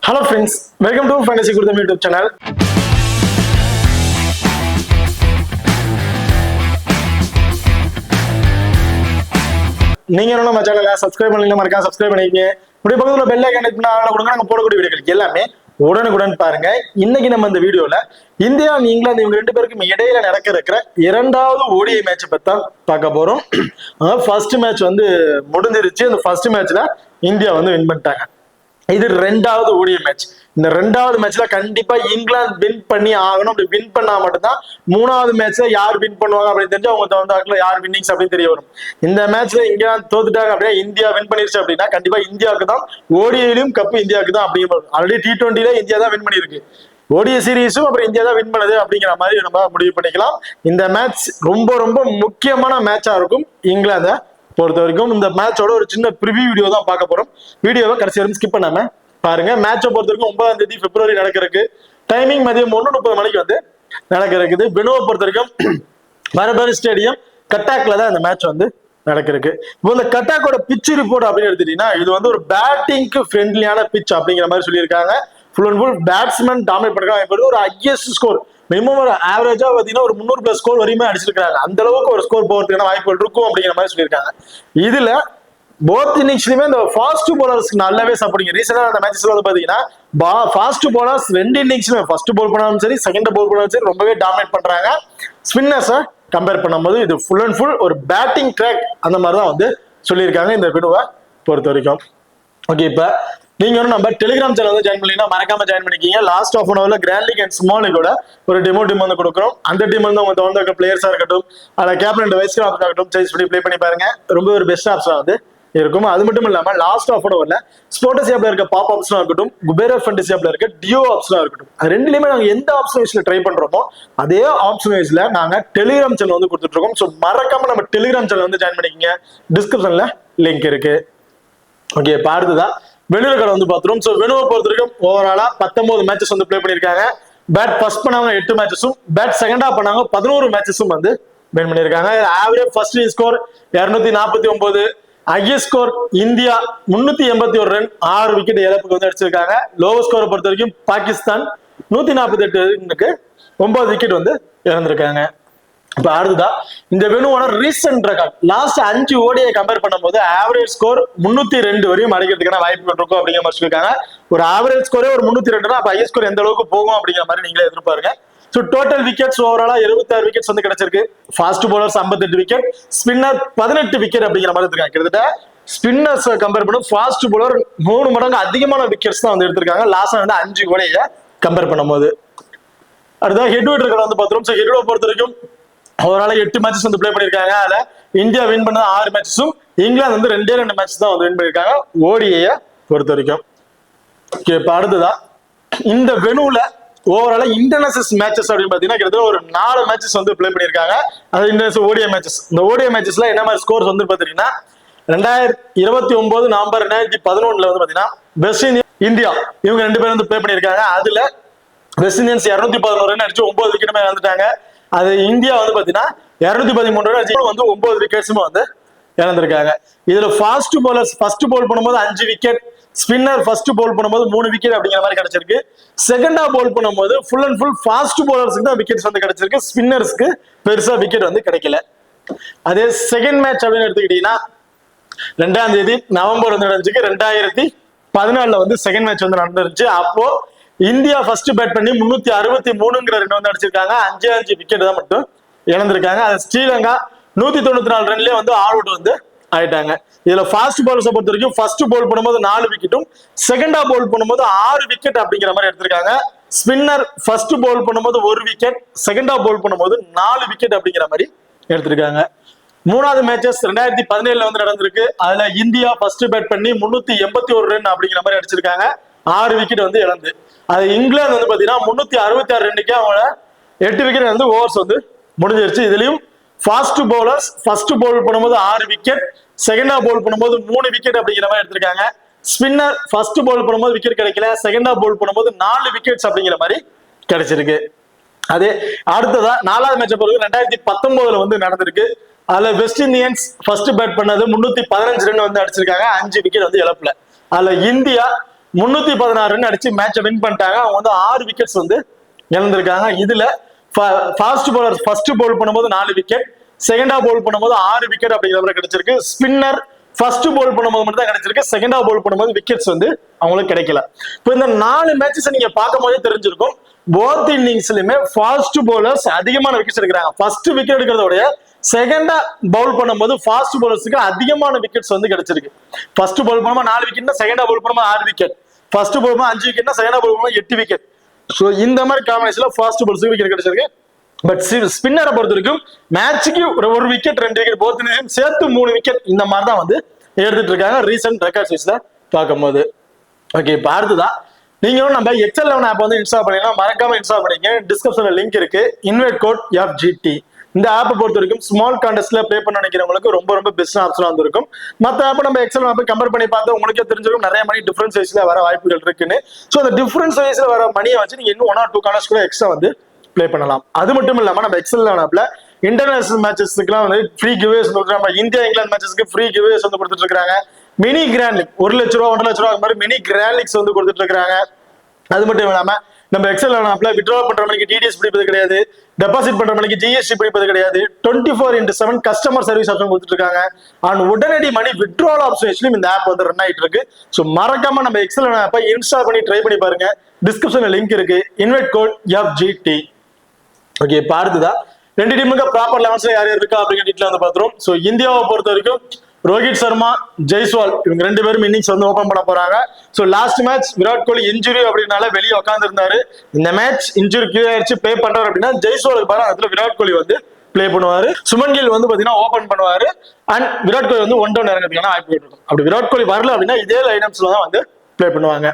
Hello friends, welcome to Fantasy Gurutham YouTube channel. நீங்க நம்ம சேனலை சப்ஸ்கிரைப் பண்ணீங்க மறக்காம சப்ஸ்கிரைப் பண்ணிக்கங்க. இப்படி பக்கத்துல பெல் ஐகான் கிளிக் பண்ணா கொடுங்க, நாங்க போடக்கூடிய வீடியோக்கள் எல்லாமே உடனுக்குடன் பாருங்க. இன்னைக்கு நம்ம இந்த வீடியோல இந்தியா இங்கிலாந்து இவங்க ரெண்டு பேருக்கும் இடையில நடக்க இருக்கிற இரண்டாவது ஓடிஐ மேட்ச் பத்தி தான் பார்க்க போறோம். ஃபர்ஸ்ட் மேட்ச் வந்து முடிஞ்சிருச்சு. அந்த ஃபர்ஸ்ட் மேட்ச்ல இந்தியா வந்து வின் பண்ணிட்டாங்க. இது ரெண்டாவது ஓடிஐ மேட்ச். இந்த ரெண்டாவது மேட்ச்ல கண்டிப்பா இங்கிலாந்து வின் பண்ணி ஆகணும். அப்படி வின் பண்ணா மட்டும்தான் மூணாவது மேட்ச்ல யார் வின் பண்ணுவாங்க அப்படின்னு தெரிஞ்சு அவங்க தகுந்தாக்குல யார் வின்னிங்ஸ் அப்படின்னு தெரிய வரும். இந்த மேட்ச்ல இங்கிலாந்து தோத்துட்டாங்க அப்படின்னா இந்தியா வின் பண்ணிருச்சு அப்படின்னா கண்டிப்பா இந்தியாவுக்கு தான் ஓடிஐலையும் கப்பு இந்தியாவுக்கு தான் அப்படிங்கிற ஆல்ரெடி T20ல இந்தியா தான் வின் பண்ணிருக்கு. ஓடிஐ சீரீஸும் அப்புறம் இந்தியா தான் வின் பண்ணுது அப்படிங்கிற மாதிரி நம்ம முடிவு பண்ணிக்கலாம். இந்த மேட்ச் ரொம்ப ரொம்ப முக்கியமான மேட்சா இருக்கும் இங்கிலாந்தை பொறுத்த வரைக்கும். இந்த மேட்சோட ஒரு சின்ன ப்ரிவியூ வீடியோ தான் பார்க்க போறோம். வீடியோவை கடைசி வரைக்கும் ஸ்கிப் பண்ணாம பாருங்க. மேட்சை பொறுத்த வரைக்கும் 9ஆம் தேதி பிப்ரவரி நடக்கிறதுக்கு டைமிங் மதியம் 1:30 மணிக்கு வந்து நடக்க இருக்குது. பெனுவை பொறுத்த வரைக்கும் மரபரி ஸ்டேடியம் கட்டாக்ல தான் இந்த மேட்ச் வந்து நடக்கிறதுக்கு. இப்போ இந்த கட்டாக்கோட பிச் ரிப்போர்ட் அப்படின்னு எடுத்துட்டீங்கன்னா இது வந்து ஒரு பேட்டிங்க்கு ஃப்ரெண்ட்லியான பிச் அப்படிங்கிற மாதிரி சொல்லியிருக்காங்க. Full and full batsman dominate பண்றாங்க. ஒரு ஹையஸ்ட் ஸ்கோர் மினிமம் ஒரு ஆவரேஜா பாத்தீங்கன்னா ஒரு 300+ ஸ்கோர் வரையுமே அடிச்சிருக்காங்க. அந்த அளவுக்கு ஒரு ஸ்கோர் போறதுக்கான வாய்ப்புகள் இருக்கும் அப்படிங்கிற மாதிரி சொல்லியிருக்காங்க. இதுல போத் இன்னிங்ஸ்லயுமே இந்த ஃபாஸ்ட் போலர்ஸ்க்கு நல்லாவே சப்போர்ட்டிங். ரீசெண்டா அந்த மேட்சஸ்ல வந்து பாத்தீங்கன்னா ஃபாஸ்ட் போலர்ஸ் ரெண்டு இன்னிங்ஸ்ல ஃபர்ஸ்ட் போல் பண்ணாலும் சரி செகண்ட் போல் பண்ணாலும் சரி ரொம்பவே டாமினேட் பண்றாங்க. ஸ்பின்னர்ஸை கம்பேர் பண்ணும்போது இது ஃபுல் அண்ட் ஃபுல் ஒரு பேட்டிங் ட்ராக் அந்த மாதிரி தான் வந்து சொல்லியிருக்காங்க இந்த பெனுவை பொறுத்த வரைக்கும். ஓகே, இப்ப நீங்க வந்து நம்ம டெலிகிராம் சேனல் வந்து ஜாயின் பண்ணீங்கன்னா மறக்காம ஜாயின் பண்ணிக்கீங்க. லாஸ்ட் ஆஃப் அன் ஹவர்ல கிராண்ட் லீக் அண்ட் ஸ்மால் லீகோட ஒரு டெமோ டீம் வந்து கொடுக்குறோம். அந்த டீம் வந்து உங்க தகுந்த பிளேயர்ஸா இருக்கட்டும், அதை கேப்டன் வைஸ் கேப்டன் ஆகட்டும் சேஸ் பண்ணி ப்ளே பண்ணி பாருங்க. ரொம்ப ஒரு பெஸ்ட் ஆப்ஷனா வந்து இருக்கும். அது மட்டும் இல்லாம லாஸ்ட் ஆஃப் அன் ஹவர்ல ஸ்போர்ட்ஸ் ஆப்ல இருக்க பாப் ஆப்ஷனா இருக்கட்டும், குபேரா ஃபேண்டசி ஆப்ல இருக்க டியோ ஆப்ஷனா இருக்கட்டும், அது ரெண்டுலயுமே நாங்க எந்த ஆப்ஷன் வைஸ்ல ட்ரை பண்றோமோ அதே ஆப்ஷன் வைஸ்ல நாங்க டெலிகிராம் சேனல் வந்து கொடுத்துட்டு இருக்கோம். ஸோ மறக்காம நம்ம டெலிகிராம் சேனல் வந்து ஜாயின் பண்ணிக்கங்க. டிஸ்கிரிப்ஷன்ல லிங்க் இருக்கு. ஓகே, இப்போ அடுத்ததான் வெளியூர் கடை வந்து பாத்துரும். ஸோ வெனுவை பொறுத்த வரைக்கும் ஓவராலா 19 மேட்சஸ் வந்து பிளே பண்ணிருக்காங்க. பேட் ஃபர்ஸ்ட் பண்ணவங்க 8 மேட்சஸும், பேட் செகண்டா பண்ணாங்க 11 மேட்சஸும் வந்து வின் பண்ணிருக்காங்க. Average first score 249, highest score India 381 run, 6 wicket இழப்புக்கு வந்து அடிச்சிருக்காங்க. லோவர் ஸ்கோரை பொறுத்த வரைக்கும் பாகிஸ்தான் 148 ரன்னுக்கு 9 விக்கெட் வந்து இழந்திருக்காங்க. இப்ப அடுத்ததா இந்த வெனுவோட ரீசென்ட் ரெக்கார்ட் லாஸ்ட் 5 ஓடியை கம்பேர் பண்ணும்போது ஆவரேஜ் ஸ்கோர் 302 வரையும் அடிக்கிறதுக்கான வாய்ப்பு இருக்கும் அப்படிங்கிற மாதிரி சொல்லியிருக்காங்க. ஒரு ஆவரேஜ் ஸ்கோரே ஒரு 302, அப்ப ஹையஸ்ட் ஸ்கோர் எந்த அளவுக்கு போகும் அப்படிங்கிற மாதிரி நீங்களே எதிர்பாருங்க. ஸோ டோட்டல் விக்கெட்ஸ் ஓவராலா 76 விக்கெட்ஸ் வந்து கிடைச்சிருக்கு. Fast bowlers 58 wicket, spinner 18 wicket அப்படிங்கிற மாதிரி இருக்காங்க. கிட்டத்தட்ட ஸ்பின்னர்ஸ் கம்பேர் பண்ணும் ஃபாஸ்ட் பவுலர் 3 மடங்கு அதிகமான விக்கெட்ஸ் தான் வந்து எடுத்திருக்காங்க லாஸ்ட் வந்து 5 ஓடியை கம்பேர் பண்ணும்போது. அடுத்த ஹெட்வெட் ரெக்கார்ட் வந்து பாத்துரும். ஸோ ஹெட்வெட் பொறுத்த வரைக்கும் ஓவரால 8 மேட்சஸ் வந்து பிளே பண்ணிருக்காங்க. அதுல இந்தியா வின் பண்ண 6 மேட்சஸும், இங்கிலாந்து வந்து 2 மேட்ச் தான் வந்து வின் பண்ணிருக்காங்க ஓடிஐ பொறுத்த வரைக்கும். இப்ப அடுத்ததா இந்த வெனுல ஓவரால இன்டர்நேஷனல் மேட்சஸ் அப்படின்னு பாத்தீங்கன்னா கிட்டத்தட்ட ஒரு 4 மேட்சஸ் வந்து பிளே பண்ணிருக்காங்க. அது இன்டர்நேஷனல் ஓடிஐ மேட்சஸ். இந்த ஓடிஐ மேட்சஸ்ல என்ன மாதிரி ஸ்கோர்ஸ் வந்து பாத்தீங்கன்னா 2029 நவம்பர் 2011 வந்து பாத்தீங்கன்னா வெஸ்ட் இண்டீஸ் இந்தியா இவங்க 2 பேரும் வந்து பிளே பண்ணிருக்காங்க. அதுல வெஸ்ட் இண்டியன்ஸ் 211 ரன் அடிச்சு 9 விக்கெட்டுமே இழந்துட்டாங்க. அது இந்தியா வந்து பாத்தீங்கன்னா 213 ரன் அடிச்சு வந்து 9 விக்கெட்ஸுமே வந்து இழந்திருக்காங்க. இதுல ஃபாஸ்ட் பவுலர்ஸ் ஃபர்ஸ்ட் பவுல் பண்ணும்போது 5 விக்கெட், ஸ்பின்னர் ஃபர்ஸ்ட் பவுல் பண்ணும்போது 3 விக்கெட் அப்படிங்கிற மாதிரி கிடைச்சிருக்கு. செகண்டா பவுல் பண்ணும்போது ஃபுல் அண்ட் ஃபுல் ஃபாஸ்ட் பவுலர்ஸ்க்கு தான் விக்கெட்ஸ் வந்து கிடைச்சிருக்கு. ஸ்பின்னர்ஸ்க்கு பெருசா விக்கெட் வந்து கிடைக்கல. அதே செகண்ட் மேட்ச் அப்படின்னு எடுத்துக்கிட்டீங்கன்னா 2ஆம் தேதி நவம்பர் வந்து நடந்துச்சு. 2014 வந்து செகண்ட் மேட்ச் வந்து நடந்துருச்சு. அப்போ இந்தியா ஃபர்ஸ்ட் பேட் பண்ணி 363 ரன் வந்து அடிச்சிருக்காங்க. 5 விக்கெட் தான் மட்டும் இழந்திருக்காங்க. அது ஸ்ரீலங்கா 194 ரன்லயே வந்து ஆல் அவுட் வந்து ஆயிட்டாங்க. இதுல ஃபாஸ்ட் பவுலர்ஸை பொறுத்த வரைக்கும் ஃபர்ஸ்ட் பவுல் பண்ணும்போது 4 விக்கெட்டும், செகண்டா பவுல் பண்ணும்போது 6 விக்கெட் அப்படிங்கிற மாதிரி எடுத்திருக்காங்க. ஸ்பின்னர் ஃபர்ஸ்ட் பவுல் பண்ணும்போது 1 விக்கெட், செகண்டா பவுல் பண்ணும்போது 4 விக்கெட் அப்படிங்கிற மாதிரி எடுத்திருக்காங்க. மூணாவது மேட்சஸ் 2017 வந்து நடந்திருக்கு. அதுல இந்தியா ஃபர்ஸ்ட் பேட் பண்ணி 381 ரன் அப்படிங்கிற மாதிரி அடிச்சிருக்காங்க. 6 விக்கெட் வந்து இழந்து. அது இங்கிலாந்து வந்து பாத்தீங்கன்னா 366 ரன்னுக்கே அவங்கள 8 விக்கெட் வந்து ஓவர்ஸ் வந்து முடிஞ்சிருச்சு. இதுலயும் ஃபாஸ்ட் பவுலர்ஸ் ஃபர்ஸ்ட் பவுல் பண்ணும்போது 6 விக்கெட், செகண்டா பவுல் பண்ணும்போது 3 விக்கெட் அப்படிங்கிற மாதிரி எடுத்திருக்காங்க. ஸ்பின்னர் ஃபர்ஸ்ட் பவுல் பண்ணும்போது விக்கெட் கிடைக்கல, செகண்டா பவுல் பண்ணும்போது 4 விக்கெட்ஸ் அப்படிங்கிற மாதிரி கிடைச்சிருக்கு. அதே அடுத்ததா 4வது மேட்சை பொறுத்து 2019 வந்து நடந்திருக்கு. அதுல வெஸ்ட் இண்டியன்ஸ் ஃபர்ஸ்ட் பேட் பண்ணது 315 ரன் வந்து அடிச்சிருக்காங்க. 5 விக்கெட் வந்து இழப்புல. அதுல இந்தியா 316 ரன் அடிச்சு மேட்சை வின் பண்ணிட்டாங்க. அவங்க வந்து 6 விக்கெட்ஸ் வந்து இழந்திருக்காங்க. இதுல ஃபாஸ்ட் பவுலர் ஃபர்ஸ்ட் பவுல் பண்ணும்போது 4 விக்கெட், செகண்டா பவுல் பண்ணும்போது 6 விக்கெட் அப்படிங்கிற மாதிரி கிடைச்சிருக்கு. ஸ்பின்னர் ஃபர்ஸ்ட் பவுல் பண்ணும்போது மட்டும் தான் கிடைச்சிருக்கு, செகண்டா பவுல் பண்ணும்போது விக்கெட்ஸ் வந்து அவங்களுக்கு கிடைக்கல. இப்போ இந்த 4 மேட்சஸ் நீங்க பார்க்கும் போதே தெரிஞ்சிருக்கும், போத் இன்னிங்ஸ்லயுமே ஃபாஸ்ட் பவுலர்ஸ் அதிகமான விக்கெட்ஸ் எடுக்கிறாங்க. ஃபர்ஸ்ட் விக்கெட் எடுக்கிறதோட செகண்டா பவுல் பண்ணும்போது ஃபாஸ்ட் பவுலர்ஸ்க்கு அதிகமான விக்கெட்ஸ் வந்து கிடைச்சிருக்கு. ஃபர்ஸ்ட் பவுல் பண்ணும்போது 4 விக்கெட்னா செகண்டா பவுல் பண்ணும்போது 6 விக்கெட், ஃபர்ஸ்ட் பவுல் பண்ணும்போது 5 விக்கெட்னா செகண்டா பவுல் பண்ணும்போது 8 விக்கெட். ஸோ இந்த மாதிரி காம்பினேஷன்ல ஃபாஸ்ட் பவுலர்ஸ்க்கு விக்கெட் கிடைச்சிருக்கு. பட் ஸ்பின்னரை பொறுத்த வரைக்கும் மேட்சுக்கு ஒரு விக்கெட் 2 விக்கெட் போத் சேர்த்து 3 விக்கெட் இந்த மாதிரி தான் வந்து எடுத்துட்டு இருக்காங்க ரீசெண்ட் ரெக்கார்ட் சைஸ்ல பார்க்கும்போது. ஓகே, இப்போ அடுத்ததான் நீங்களும் நம்ம XL11 ஆப் வந்து இன்ஸ்டால் பண்ணிக்கலாம். மறக்காம இன்ஸ்டால் பண்ணிக்க. டிஸ்கிரிப்ஷன்ல லிங்க் இருக்கு. Invite code FGT. இந்த ஆப்பை பொறுத்த வரைக்கும் ஸ்மால் கான்டெஸ்ட்ல ப்ளே பண்ண நினைக்கிறவங்களுக்கு ரொம்ப ரொம்ப பெஸ்ட் ஆப்ஷனா வந்திருக்கும். மற்ற ஆப்பை நம்ம XL11 ஆப்பை கம்பேர் பண்ணி பார்த்தா உங்களுக்கே தெரிஞ்சிருக்கும் நிறைய மணி டிஃபரன்ஸ் சைஸ்ல வர வாய்ப்புகள் இருக்குன்னு. ஸோ அந்த டிஃபரன்ஸ் சைஸ்ல வர மணியை வச்சு நீங்க இன்னும் 1 or 2 கான்டெஸ்ட் கூட எக்ஸ்ட்ரா வந்து ப்ளே பண்ணலாம். அது மட்டும் இல்லாம நம்ம XL11 ஆப்ல இன்டர்நேஷனல் மேட்சஸ்க்குலாம் வந்து ஃப்ரீ கிவ்வேஸ் கொடுக்குறாங்க. இந்தியா இங்கிலாந்து மேட்சஸ்க்கு ஃப்ரீ கிவ்வேஸ் வந்து கொடுத்துட்டு இருக்காங்க. மினி கிராண்ட் லீக் 1 லட்ச ரூபா 1.5 லட்ச ரூபா மாதிரி மினி கிராண்ட் லீக்ஸ் வந்து கொடுத்துட்டு இருக்காங்க. அது மட்டும் இல்லாம நம்ம XL11 ஆப்ல வித்ட்ரா பண்ற மணிக்கு TDS பிடிப்பது கிடையாது, டெபாசிட் பண்ற மணிக்கு GST பிடிப்பது கிடையாது, 24/7 கஸ்டமர் சர்வீஸ் ஆப்ஷன் கொடுத்துட்டு இருக்காங்க. அண்ட் உடனடி மணி வித்ட்ரால் ஆப்ஷன்ஸ்லயும் இந்த ஆப் வந்து ரன் ஆயிட்டு இருக்கு. ஸோ மறக்காம நம்ம XL11 ஆப்பை இன்ஸ்டால் பண்ணி ட்ரை பண்ணி பாருங்க. டிஸ்கிரிப்ஷன்ல லிங்க் இருக்கு. Invite code FGT. ஓகே, இப்போ அடுத்ததா 2 டீமுக்கு ப்ராப்பர் லெவன்ஸ்ல யார் யார் இருக்கா அப்படிங்கிற டீட்டெயில் வந்து பார்த்துரும். ஸோ இந்தியாவை பொறுத்த வரைக்கும் ரோஹித் சர்மா, ஜெய்ஸ்வால் இவங்க 2 பேரும் இன்னிங்ஸ் வந்து ஓபன் பண்ண போறாங்க. So last match Virat Kohli injury அப்படின்னால வெளியே உட்கார்ந்து இருந்தாரு. இந்த மேட்ச் இன்ஜுரி கிளியர் ஆயிடுச்சு, ப்ளே பண்றாரு அப்படின்னா ஜெய்ஸ்வாலுக்கு பாரு அதுல விராட் கோலி வந்து ப்ளே பண்ணுவாரு. சுமன் கில் வந்து பாத்தீங்கன்னா ஓபன் பண்ணுவாரு. அண்ட் விராட் கோலி வந்து 1 down இறங்கிறதுக்கான வாய்ப்பு இருக்கும். அப்படி விராட் கோலி வரல அப்படின்னா இதே லைனப்ஸ்ல தான் வந்து ப்ளே பண்ணுவாங்க.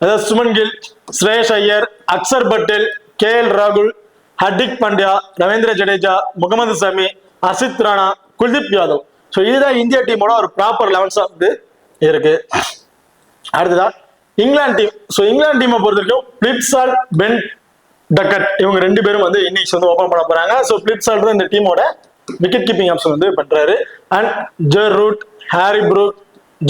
அதாவது சுமன் கில், ஸ்ரேயஸ் ஐயர், அக்சர் பட்டேல், KL ராகுல், ஹர்திக் பாண்டியா, ரவீந்திர ஜடேஜா, முகமது சமி, ஹர்ஷித் ராணா, குல்தீப் யாதவ். ஸோ இதுதான் இந்தியா டீமோட ஒரு ப்ராப்பர் லெவன்ஸா வந்து இருக்கு. அடுத்ததான் இங்கிலாந்து டீம். ஸோ இங்கிலாந்து டீமை பொறுத்த வரைக்கும் பிளிப்சால், பென் டக்கட் இவங்க 2 பேரும் வந்து இன்னிங்ஸ் வந்து ஓபன் பண்ண போறாங்க. ஸோ பிளிப்சால் தான் இந்த டீமோட விக்கெட் கீப்பிங் ஆப்ஷன் வந்து பண்றாரு. And Joe Root, Harry Brook,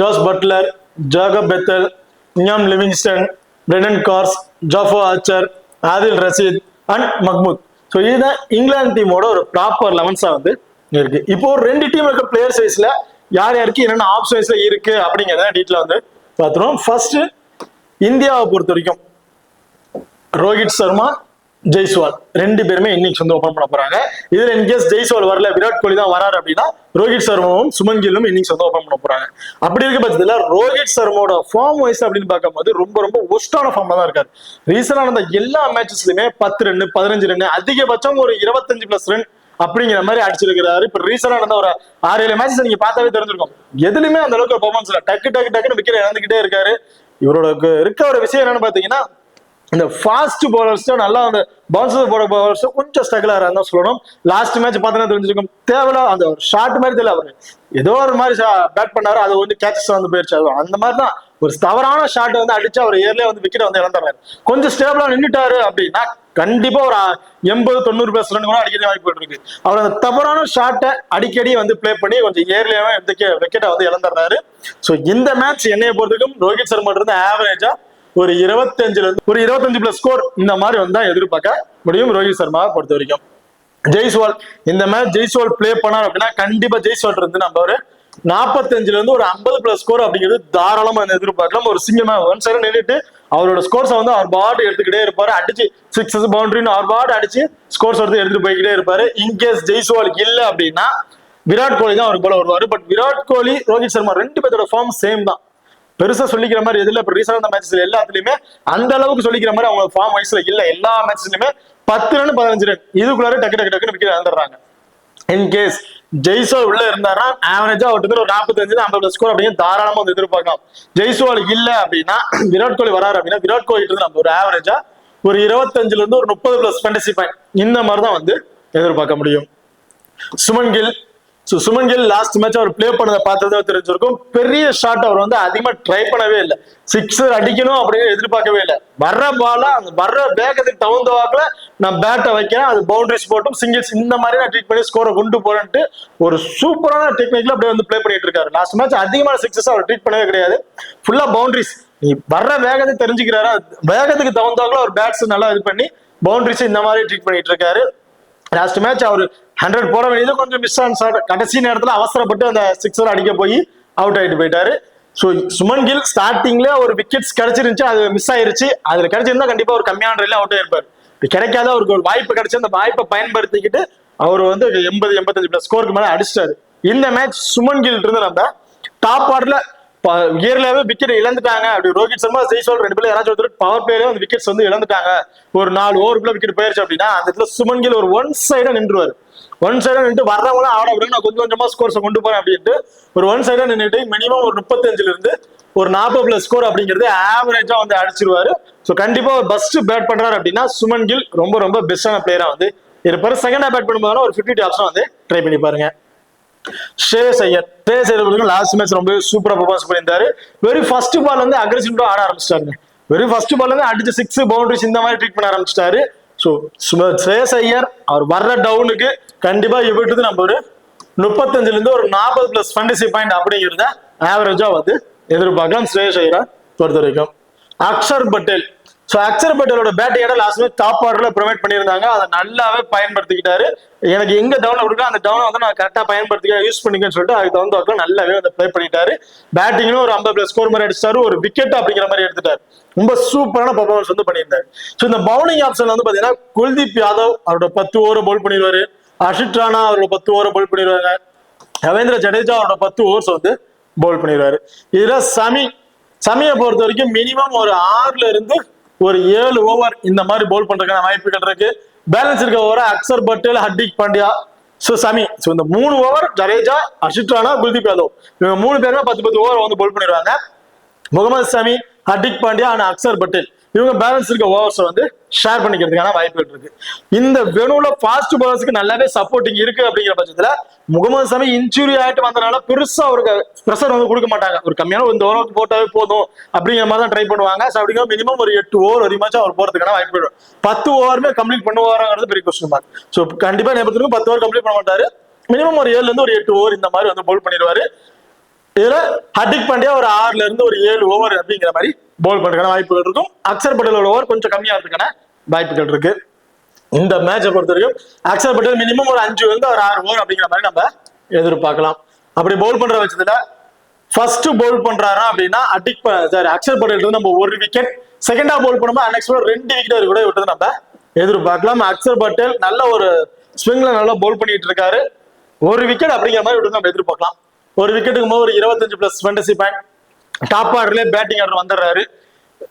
Jos Buttler, Jacob Bethell, Liam Livingstone, Brendan Carse, Jofra Archer, Adil Rashid and Mahmood. So இதுதான் இங்கிலாந்து டீமோட ஒரு ப்ராப்பர் லெவன்ஸா வந்து இருக்கு. இப்போ 2 டீம் இருக்க பிளேயர் சைஸ்ல யார் யாருக்கு என்னென்ன ஆப்ஷன்ஸ்ல இருக்கு அப்படிங்கிறத டீட்டெயில் வந்து பார்த்துருவோம். ஃபர்ஸ்ட் இந்தியாவை பொறுத்த வரைக்கும் ரோஹித் சர்மா, ஜெய்ஸ்வால் 2 பேருமே இன்னிங்ஸ் வந்து ஓபன் பண்ண போறாங்க. இதுல இன்கேஸ் ஜெய்ஸ்வால் வரல, விராட் கோலி தான் வராரு அப்படின்னா ரோஹித் சர்மாவும் சுமன் கில்லும் இன்னிங்ஸ் வந்து ஓபன் பண்ண போறாங்க. அப்படி இருக்க பட்சத்துல ரோஹித் சர்மாவோட ஃபார்ம் வைஸ் அப்படின்னு பார்க்கும்போது ரொம்ப ரொம்ப ஒஸ்டான ஃபார்ம்ல தான் இருக்காரு. ரீசனா நடந்த எல்லா மேட்சஸ்லயுமே 10 ரன் 15 ரன் அதிகபட்சம் ஒரு 25+ ரன் அப்படிங்கிற மாதிரி அடிச்சிருக்கிறாரு. இப்ப ரீசனா நடந்த ஒரு 6-7 மேட்சஸ் நீங்க பார்த்தாவே தெரிஞ்சிருக்கும், எதுலையுமே அந்த அளவுக்கு பெர்ஃபார்மன்ஸ் இல்ல. டக்கு டக்கு டக்குன்னு விக்கெட் இழந்துகிட்டே இருக்காரு. இவரோட இருக்க ஒரு விஷயம் என்னன்னு பாத்தீங்கன்னா, இந்த ஃபாஸ்ட் பவுலர்ஸ் நல்லா அந்த பவுன்சர் போட பவுலர்ஸ் கொஞ்சம் ஸ்ட்ரகிள் ஆகிறாங்க சொல்லணும். லாஸ்ட் மேட்ச் பார்த்தீங்கன்னா தெரிஞ்சிருக்கும், தேவையில்ல அந்த ஒரு ஷார்ட் மாதிரி தெரியல, அவரு ஏதோ ஒரு மாதிரி பேட் பண்ணாரு, அது வந்து கேச்சஸ் வந்து போயிடுச்சு. அந்த மாதிரி தான் ஒரு தவறான ஷாட் வந்து அடிச்சு அவர் ஏர்லயே வந்து விக்கெட் வந்து இழந்துறாரு. கொஞ்சம் ஸ்டேபிளா நின்றுட்டாரு அப்படின்னா கண்டிப்பா ஒரு 80-90+ ரன் கூட அடிக்கடி வாய்ப்பு இருக்கு. அவர் அந்த தவறான ஷாட்டை அடிக்கடி வந்து பிளே பண்ணி கொஞ்சம் ஏர்லியாவே விக்கெட்டை வந்து இழந்துறாரு. ஸோ இந்த மேட்ச் என்னைய பொறுத்தவரைக்கும் ரோஹித் சர்மா இருந்து ஆவரேஜா ஒரு 25+ ஸ்கோர் இந்த மாதிரி வந்தா எதிர்பார்க்க முடியும் ரோஹித் சர்மாவை பொறுத்த வரைக்கும். ஜெய்ஸ்வால் இந்த மேட்ச் ஜெய்ஸ்வால் பிளே பண்ணார் அப்படின்னா கண்டிப்பா ஜெய்ஸ்வால் இருந்து நம்ம ஒரு 45 ஒரு 50+ ஸ்கோர் அப்படிங்கிறது தாராளமா எதிர்பார்க்கலாம். ஒரு சிங்கமா ஒன் சைடு நின்றுட்டு அவரோட ஸ்கோர்ஸை வந்து அவர் பாட்டு எடுத்துக்கிட்டே இருப்பாரு. அடிச்சு 6 பவுண்டரின்னு அவர் பாட்டு அடிச்சு ஸ்கோர்ஸ் எடுத்துட்டு போய்கிட்டே இருப்பாரு. இன்கேஸ் ஜெய்ஸ்வால் இல்ல அப்படின்னா விராட் கோலி தான் அவர் போல வருவாரு. பட் விராட் கோலி, ரோஹித் சர்மா 2 பேரோட ஃபார்ம் சேம் தான். பெருசா சொல்லிக்கிற மாதிரி எதுல இப்ப ரீசெண்டா மேட்சஸ்ல எல்லாத்துலயுமே அந்த அளவுக்கு சொல்லிக்கிற மாதிரி அவங்க ஃபார்ம் வைஸ்ல இல்ல. எல்லா மேட்ச்லயுமே 10 ரன் 15 ரன் இதுக்குள்ளார டக்கு டக்கு டக்குன்னு விக்கெட் இழந்துடுறாங்க. இன்கேஸ் ஜெய்ஸ்வால் உள்ள இருந்தாரா ஆவரேஜா அவருக்கு ஒரு 45-50 ஸ்கோர் அப்படிங்கிற தாராளமா வந்து எதிர்பார்க்கலாம். ஜெய்ஸ்வால் இல்ல அப்படின்னா விராட் கோலி வராரு அப்படின்னா விராட் கோலி இருந்து நம்ம ஒரு ஆவரேஜா ஒரு 25 ஒரு 30+ ஃபேண்டசி பாயிண்ட் இந்த மாதிரி தான் வந்து எதிர்பார்க்க முடியும். சுமன் கில் சுமன் கில் லாஸ்ட் மேட்ச் அவர் பிளே பண்ணதை பார்த்ததே தெரிஞ்சிருக்கும். பெரிய ஷாட் அவர் வந்து அதிகமா ட்ரை பண்ணவே இல்லை. 6 அடிக்கணும் அப்படின்னு எதிர்பார்க்கவே இல்லை. வர்ற பால அந்த வர்ற வேகத்துக்கு தகுந்த வாக்குல நான் பேட்டை வைக்கிறேன், அது பவுண்டரிஸ் போட்டும் சிங்கிள்ஸ் இந்த மாதிரி நான் ட்ரீட் பண்ணி ஸ்கோரை கொண்டு போறேன்ட்டு ஒரு சூப்பரான டெக்னிக்ல அப்படியே வந்து பிளே பண்ணிட்டு இருக்காரு. லாஸ்ட் மேட்ச் அதிகமான 6 அவர் ட்ரீட் பண்ணவே கிடையாது. ஃபுல்லா பவுண்டரிஸ் நீ வர்ற வேகத்தை தெரிஞ்சுக்கிறாரா, வேகத்துக்கு தகுந்தாக்குள்ள ஒரு பேட்ஸ் நல்லா இது பண்ணி பவுண்டரிஸ் இந்த மாதிரி ட்ரீட் பண்ணிட்டு இருக்காரு. லாஸ்ட் மேட்ச் அவர் 100 போட வேண்டியது கொஞ்சம் மிஸ் ஆன் ஷாட், கடைசி நேரத்துல அவசரப்பட்டு அந்த 6 அடிக்க போய் அவுட் ஆயிட்டு போயிட்டாரு. ஸோ சுமன் கில் ஸ்டார்டிங்ல ஒரு விக்கெட்ஸ் கிடைச்சிருந்துச்சு, அது மிஸ் ஆயிருச்சு. அதுல கிடைச்சிருந்தா கண்டிப்பா ஒரு கம்மியான ரன்ல அவுட் ஆயிருப்பாரு. கிடைக்காத அவருக்கு ஒரு வாய்ப்பு கிடைச்சு அந்த வாய்ப்பை பயன்படுத்திக்கிட்டு அவர் வந்து 80-85 ஸ்கோருக்கு மேல அடிச்சிட்டாரு. இந்த மேட்ச் சுமன் கில் இருந்து நம்ம டாப் ஆர்டர்ல இயர்லவே விக்கெட் இழந்துட்டாங்க. அப்படி ரோஹித் சர்மா, ஜெய்ஸ்வால் 2 பேரும் யாராச்சும் ஒருத்தர் பவர் பிளேயரே வந்து விக்கெட்ஸ் வந்து இழந்துட்டாங்க, ஒரு 4 ஓவருக்குள்ள விக்கெட் போயிருச்சு அப்படின்னா அந்த இடத்துல சுமன் கில் ஒரு ஒன் சைடா நின்றுவாரு. ஒன் சைடா நின்று வர்றவங்களும் ஆட விடுங்க, நான் கொஞ்சம் கொஞ்சமா ஸ்கோர்ஸை கொண்டு போறேன் அப்படின்ட்டு ஒரு ஒன் சைடா நின்றுட்டு மினிமம் ஒரு 35 இருந்து ஒரு 40+ ஸ்கோர் அப்படிங்கிறது ஆவரேஜா வந்து அடிச்சிருவாரு. ஸோ கண்டிப்பா ஃபர்ஸ்ட் பேட் பண்றாரு அப்படின்னா சுமன் கில் ரொம்ப ரொம்ப பெஸ்டான பிளேயரா வந்து இருப்பாரு. செகண்டா பேட் பண்ணும்போது ஒரு 50 டாப்ஸ் வந்து ட்ரை பண்ணி பாருங்க. ஸ்ரேயஸ் ஐயர் லாஸ்ட் மேட்ச் ரொம்ப சூப்பரா பெர்ஃபார்மன்ஸ் பண்ணியிருந்தாரு. வெறும் ஃபர்ஸ்ட் பால் வந்து அக்ரெசிவா ஆட ஆரம்பிச்சிட்டாரு. வெறும் ஃபர்ஸ்ட் பால் வந்து அடிச்சு 6 பவுண்டரிஸ் இந்த மாதிரி ட்ரீட் பண்ண ஆரம்பிச்சிட்டாரு. ஸோ ஸ்ரேயஸ் ஐயர் அவர் வர்ற டவுனுக்கு கண்டிப்பா இவட்டு நம்ம ஒரு 35 இருந்து ஒரு 40+ ஃபேண்டசி பாயிண்ட் அப்படிங்கிறத ஆவரேஜா வந்து எதிர்பார்க்கலாம் ஸ்ரேயஸ் ஐயரை பொறுத்த வரைக்கும். அக்ஷர் பட்டேல், ஸோ அக்ஷர் பட்டேலோட பேட்டிங்கோட லாஸ்ட் மேட்ச் டாப் ஆர்டர்ல ப்ரொவைட் பண்ணியிருந்தாங்க, அதை நல்லாவே பயன்படுத்திக்கிட்டாரு. எனக்கு எங்க டவுன் கொடுக்கணும் அந்த டவுனை வந்து நான் கரெக்டாக பயன்படுத்திக்க யூஸ் பண்ணிக்கன்னு சொல்லிட்டு அதுக்கு தகுந்த நல்லாவே வந்து ப்ளே பண்ணிட்டாரு. பேட்டிங்லும் ஒரு 50+ ஸ்கோர் மாதிரி அடிச்சிட்டாரு, ஒரு விக்கெட் அப்படிங்கிற மாதிரி எடுத்துட்டாரு. ரொம்ப சூப்பரான பர்ஃபார்மன்ஸ் வந்து பண்ணியிருந்தாரு. ஸோ இந்த பவுலிங் ஆப்ஷன்ல வந்து பாத்தீங்கன்னா குல்தீப் யாதவ் அவரோட 10 ஓவர் பவுல் பண்ணிடுவாரு, அஷித் ராணா அவரோட 10 ஓவர் பவுல் பண்ணிடுவாங்க, ரவீந்திர ஜடேஜா அவரோட 10 ஓவர்ஸ் வந்து பவுல் பண்ணிடுவாரு. இதுல சமியை பொறுத்த வரைக்கும் மினிமம் ஒரு 6ல இருந்து ஒரு 7 ஓவர் இந்த மாதிரி பவுல் பண்றதுக்கான வாய்ப்புகள் இருக்கு. பேலன்ஸ் இருக்க ஓவர அக்ஷர் பட்டேல், ஹர்திக் பாண்டியா, சமி, இந்த 3 ஓவர் ஜடேஜா, அஷித் ராணா, குல்தீப் யாதவ் இவங்க 3 பேருமே 10 ஓவர் வந்து பவுல் பண்ணிடுவாங்க. முகமது சமி, ஹர்திக் பாண்டியா அண்ட் அக்ஷர் பட்டேல் இவங்க பேலன்ஸ் இருக்க ஓவர்ஸ் வந்து ஷேர் பண்ணிக்கிறதுக்கான வாய்ப்புகள் இருக்கு. இந்த வெனுல ஃபாஸ்ட் பவுலர்ஸ்க்கு நல்லாவே சப்போர்ட்டிங் இருக்கு. அப்படிங்கிற பட்சத்துல முகமது சமி இன்ஜுரி ஆயிட்டு வந்தனால பெருசா அவருக்கு ப்ரெஷர் வந்து கொடுக்க மாட்டாங்க, ஒரு கம்மியான இந்த ஓவருக்கு போட்டாவே போதும் அப்படிங்கிற மாதிரி தான் ட்ரை பண்ணுவாங்க. ஸோ அப்படிங்கிற மினிமம் ஒரு 8 ஓவர் வரைக்கும் அவர் போறதுக்கான வாய்ப்பு இருக்கும். 10 ஓவருமே கம்ப்ளீட் பண்ணுவாருங்கிறது பெரிய கொஸ்டின் மார்க். ஸோ கண்டிப்பா நேபத்துக்கு 10 ஓவர் கம்ப்ளீட் பண்ண மாட்டாரு, மினிமம் ஒரு 7ல இருந்து ஒரு 8 ஓவர் இந்த மாதிரி வந்து பவுல் பண்ணிடுவாரு. இதுல ஹர்திக் பாண்டியா ஒரு 6ல இருந்து ஒரு 7 ஓவர் அப்படிங்கிற மாதிரி பவுல் பண்றதுக்கான வாய்ப்புகள் இருக்கும். அக்ஷர் பட்டேலோட ஓவர் கொஞ்சம் கம்மியா இருக்கிறதுக்கான வாய்ப்புகள் இருக்கு. இந்த மேட்சை பொறுத்த வரைக்கும் அக்ஷர் பட்டேல் மினிமம் ஒரு 5 இருந்து ஒரு 6 ஓவர் அப்படிங்கிற மாதிரி நம்ம எதிர்பார்க்கலாம். அப்படி பவுல் பண்ற பட்சத்துல ஃபர்ஸ்ட் பவுல் பண்றாரா அப்படின்னா அக்ஷர் பட்டேல் இருந்து நம்ம 1 விக்கெட், செகண்டா பவுல் பண்ணும்போது அன்எக்ஸ்பெக்டட் 2 விக்கெட் கூட விட்டது நம்ம எதிர்பார்க்கலாம். அக்ஷர் பட்டேல் நல்ல ஒரு ஸ்விங்ல நல்லா பவுல் பண்ணிட்டு இருக்காரு, 1 விக்கெட் அப்படிங்கிற மாதிரி விட்டு நம்ம எதிர்பார்க்கலாம். 1 விக்கெட்டுக்கு போது ஒரு 25+ ஃபேண்டசி பாயிண்ட், டாப் ஆர்டர்ல பேட்டிங் ஆர்டர் வந்துடுறாரு.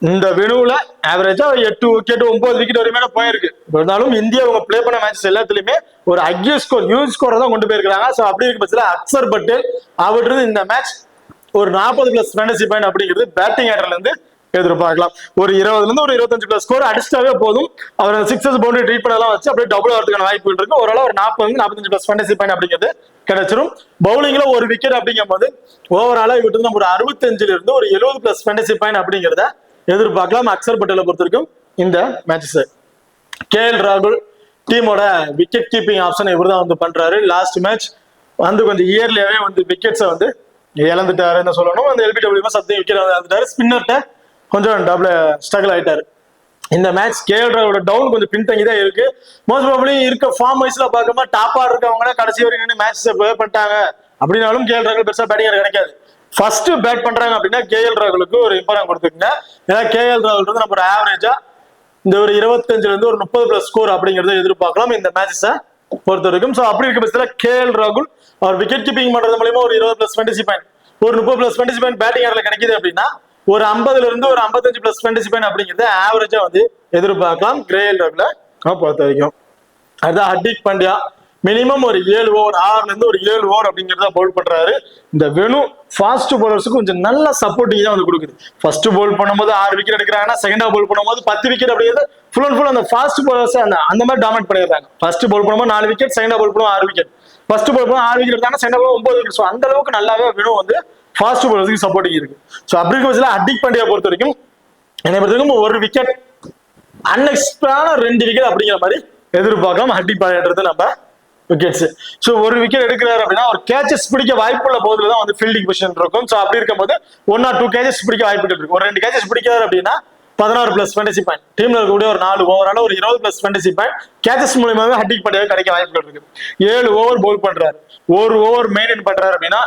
இந்த வெனுவுல ஆவரேஜா 8 விக்கெட் 9 விக்கெட் வரைக்கும் போயிருக்கு. இருந்தாலும் இந்தியா அவங்க பிளே பண்ண மேட்சஸ் எல்லாத்துலயுமே ஒரு ஹையஸ்ட் ஸ்கோர், ஹியூஜ் ஸ்கோர் தான் கொண்டு போயிருக்காங்க. ஸோ அப்படி இருக்க பட்சத்தில் அக்ஷர் பட்டேல் அவர்கிட்ட இந்த மேட்ச் ஒரு 40+ ஃபேண்டசி பாயிண்ட் அப்படிங்கிறது பேட்டிங் ஆர்டர்ல இருந்து எதிர்பார்க்கலாம். ஒரு 20ல இருந்து ஒரு 25+ ஸ்கோர் அடிச்சிட்டாவே போதும், அவர் 6 பவுண்டரி ட்ரீட் பண்ணலாம் வச்சு அப்படியே டபுள் ஆகிறதுக்கான வாய்ப்புகள் இருக்கு. ஓரளவு ஒரு 40-45+ ஃபேண்டசி பாயிண்ட் அப்படிங்கிறது கிடைச்சிரும். பவுலிங்ல 1 விக்கெட் அப்படிங்கும் போது ஓவராலா இவட்டு நம்ம ஒரு 65ல இருந்து ஒரு 70+ ஃபேண்டசி பாயிண்ட் அப்படிங்கிறத எதிர்பார்க்கலாம். அக்ஷர் பட்டேலை பொறுத்த வரைக்கும் இந்த மேட்சஸ் கேஎல் ராகுல் டீமோட விக்கெட் கீப்பிங் ஆப்ஷன் இவர் தான் வந்து பண்றாரு. லாஸ்ட் மேட்ச் வந்து கொஞ்சம் இயர்லியாவே வந்து விக்கெட்ஸை வந்து இழந்துட்டாருன்னு சொல்லணும். அந்த எல்பிடபிள்யூ சப்திங் விக்கெட் இழந்துட்டாரு, ஸ்பின்னர்ட்ட கொஞ்சம் டபுள் ஸ்ட்ரகிள் ஆயிட்டாரு. இந்த மேட்ச் கேஎல் ராகுலோட டவுன் கொஞ்சம் பின்தங்கி தான் இருக்கு. மோஸ்ட் ப்ராபபிலி இருக்க ஃபார்ம் வைஸ்ல பார்க்கும்போது டாப்பா இருக்கவங்க கடைசி வரைக்கும் மேட்சஸ் ப்ளே பண்ணிட்டாங்க அப்படின்னாலும் கேஎல் ராகுல் பெருசா பேட்டிங் கிடைக்காது. ஃபர்ஸ்ட் பேட் பண்றாங்க அப்படின்னா கேஎல் ராகுலுக்கு ஒரு இம்பார்ட்டன்ட் கொடுத்துக்கங்க. ஏன்னா கேஎல் ராகுல் வந்து நம்ம ஒரு ஆவரேஜா இந்த ஒரு 25ல இருந்து ஒரு 30+ ஸ்கோர் அப்படிங்கறத எதிர்பார்க்கலாம் இந்த மேட்சஸை பொறுத்த வரைக்கும். ஸோ அப்படி இருக்க பட்சத்தில் கேஎல் ராகுல் அவர் விக்கெட் கீப்பிங் பண்றது மூலமா ஒரு 20+ ஃபேண்டசி பாயிண்ட், ஒரு 30+ ஃபேண்டசி பாயிண்ட் பேட்டிங் ஆர்டர்ல கிடைக்குது அப்படின்னா ஒரு 50ல இருந்து ஒரு 55+ ஃபேண்டசி பாயிண்ட் அப்படிங்கறத ஆவரேஜா வந்து எதிர்பார்க்கலாம் கேஎல் ராகுல பொறுத்த வரைக்கும். அதுதான் ஹர்திக் பாண்டியா மினிமம் ஒரு 7 ஓவர், 6ல இருந்து ஒரு 7 ஓவர் அப்படிங்கிறத பவுல் பண்றாரு. இந்த வெனு ஃபாஸ்ட் பவுலர்ஸுக்கு கொஞ்சம் நல்ல சப்போர்ட்டிங் தான் வந்து கொடுக்குது. ஃபர்ஸ்ட் பவுல் பண்ணும்போது 6 விக்கெட் எடுக்கிறாங்கன்னா செகண்டா பவுல் பண்ணும்போது 10 விக்கெட் அப்படிங்கிறது ஃபுல் அண்ட் ஃபுல் அந்த ஃபாஸ்ட் பவுலர்ஸ் அந்த மாதிரி டாமினேட் பண்ணிடுறாங்க. ஃபர்ஸ்ட் பவுல் பண்ணும்போது 4 விக்கெட், செகண்டா பவுல் பண்ணும்போது 6 விக்கெட், ஃபர்ஸ்ட் பவுல் பண்ணும்போது 6 விக்கெட் எடுத்தாங்க, செகண்டா பவுல் 9 விக்கெட். ஸோ அந்த அளவுக்கு நல்லாவே வெனு வந்து ஃபாஸ்ட் பவுலர்ஸுக்கு சப்போர்ட்டிங் இருக்கு. ஸோ அப்படி இருக்க ஹர்திக் பாண்டியா பொறுத்த வரைக்கும் என்னை பொறுத்த வரைக்கும் 1 விக்கெட், அன்எக்ஸ்பெக்டடான 2 விக்கெட் அப்படிங்கிற மாதிரி எதிர்பார்க்கலாம் ஹர்திக் பாண்டியா நம்ம விக்கெட்ஸ். ஸோ ஒரு விக்கெட் எடுக்கிறாரு அப்படின்னா ஒரு கேச்சஸ் பிடிக்க வாய்ப்புள்ள போதுல தான் வந்து ஃபீல்டிங் பொசிஷன் இருக்கும். ஸோ அப்படி இருக்கும்போது 1 or 2 கேச்சஸ் பிடிக்க வாய்ப்புகள் இருக்கும். ஒரு 2 கேச்சஸ் பிடிக்கிறாரு அப்படின்னா 16 பிளஸ் ஃபேண்டசி பாயிண்ட், டீம்ல இருக்கக்கூடிய ஒரு 4 ஓவரால ஒரு 20 பிளஸ் ஃபேண்டசி பாயிண்ட் கேச்சஸ் மூலமாவே ஹட்டிக் பண்ணியாவே கிடைக்க வாய்ப்புகள் இருக்கு. 7 ஓவர் பவுல் பண்றாரு, ஒரு ஓவர் மெயின்டைன் பண்றாரு அப்படின்னா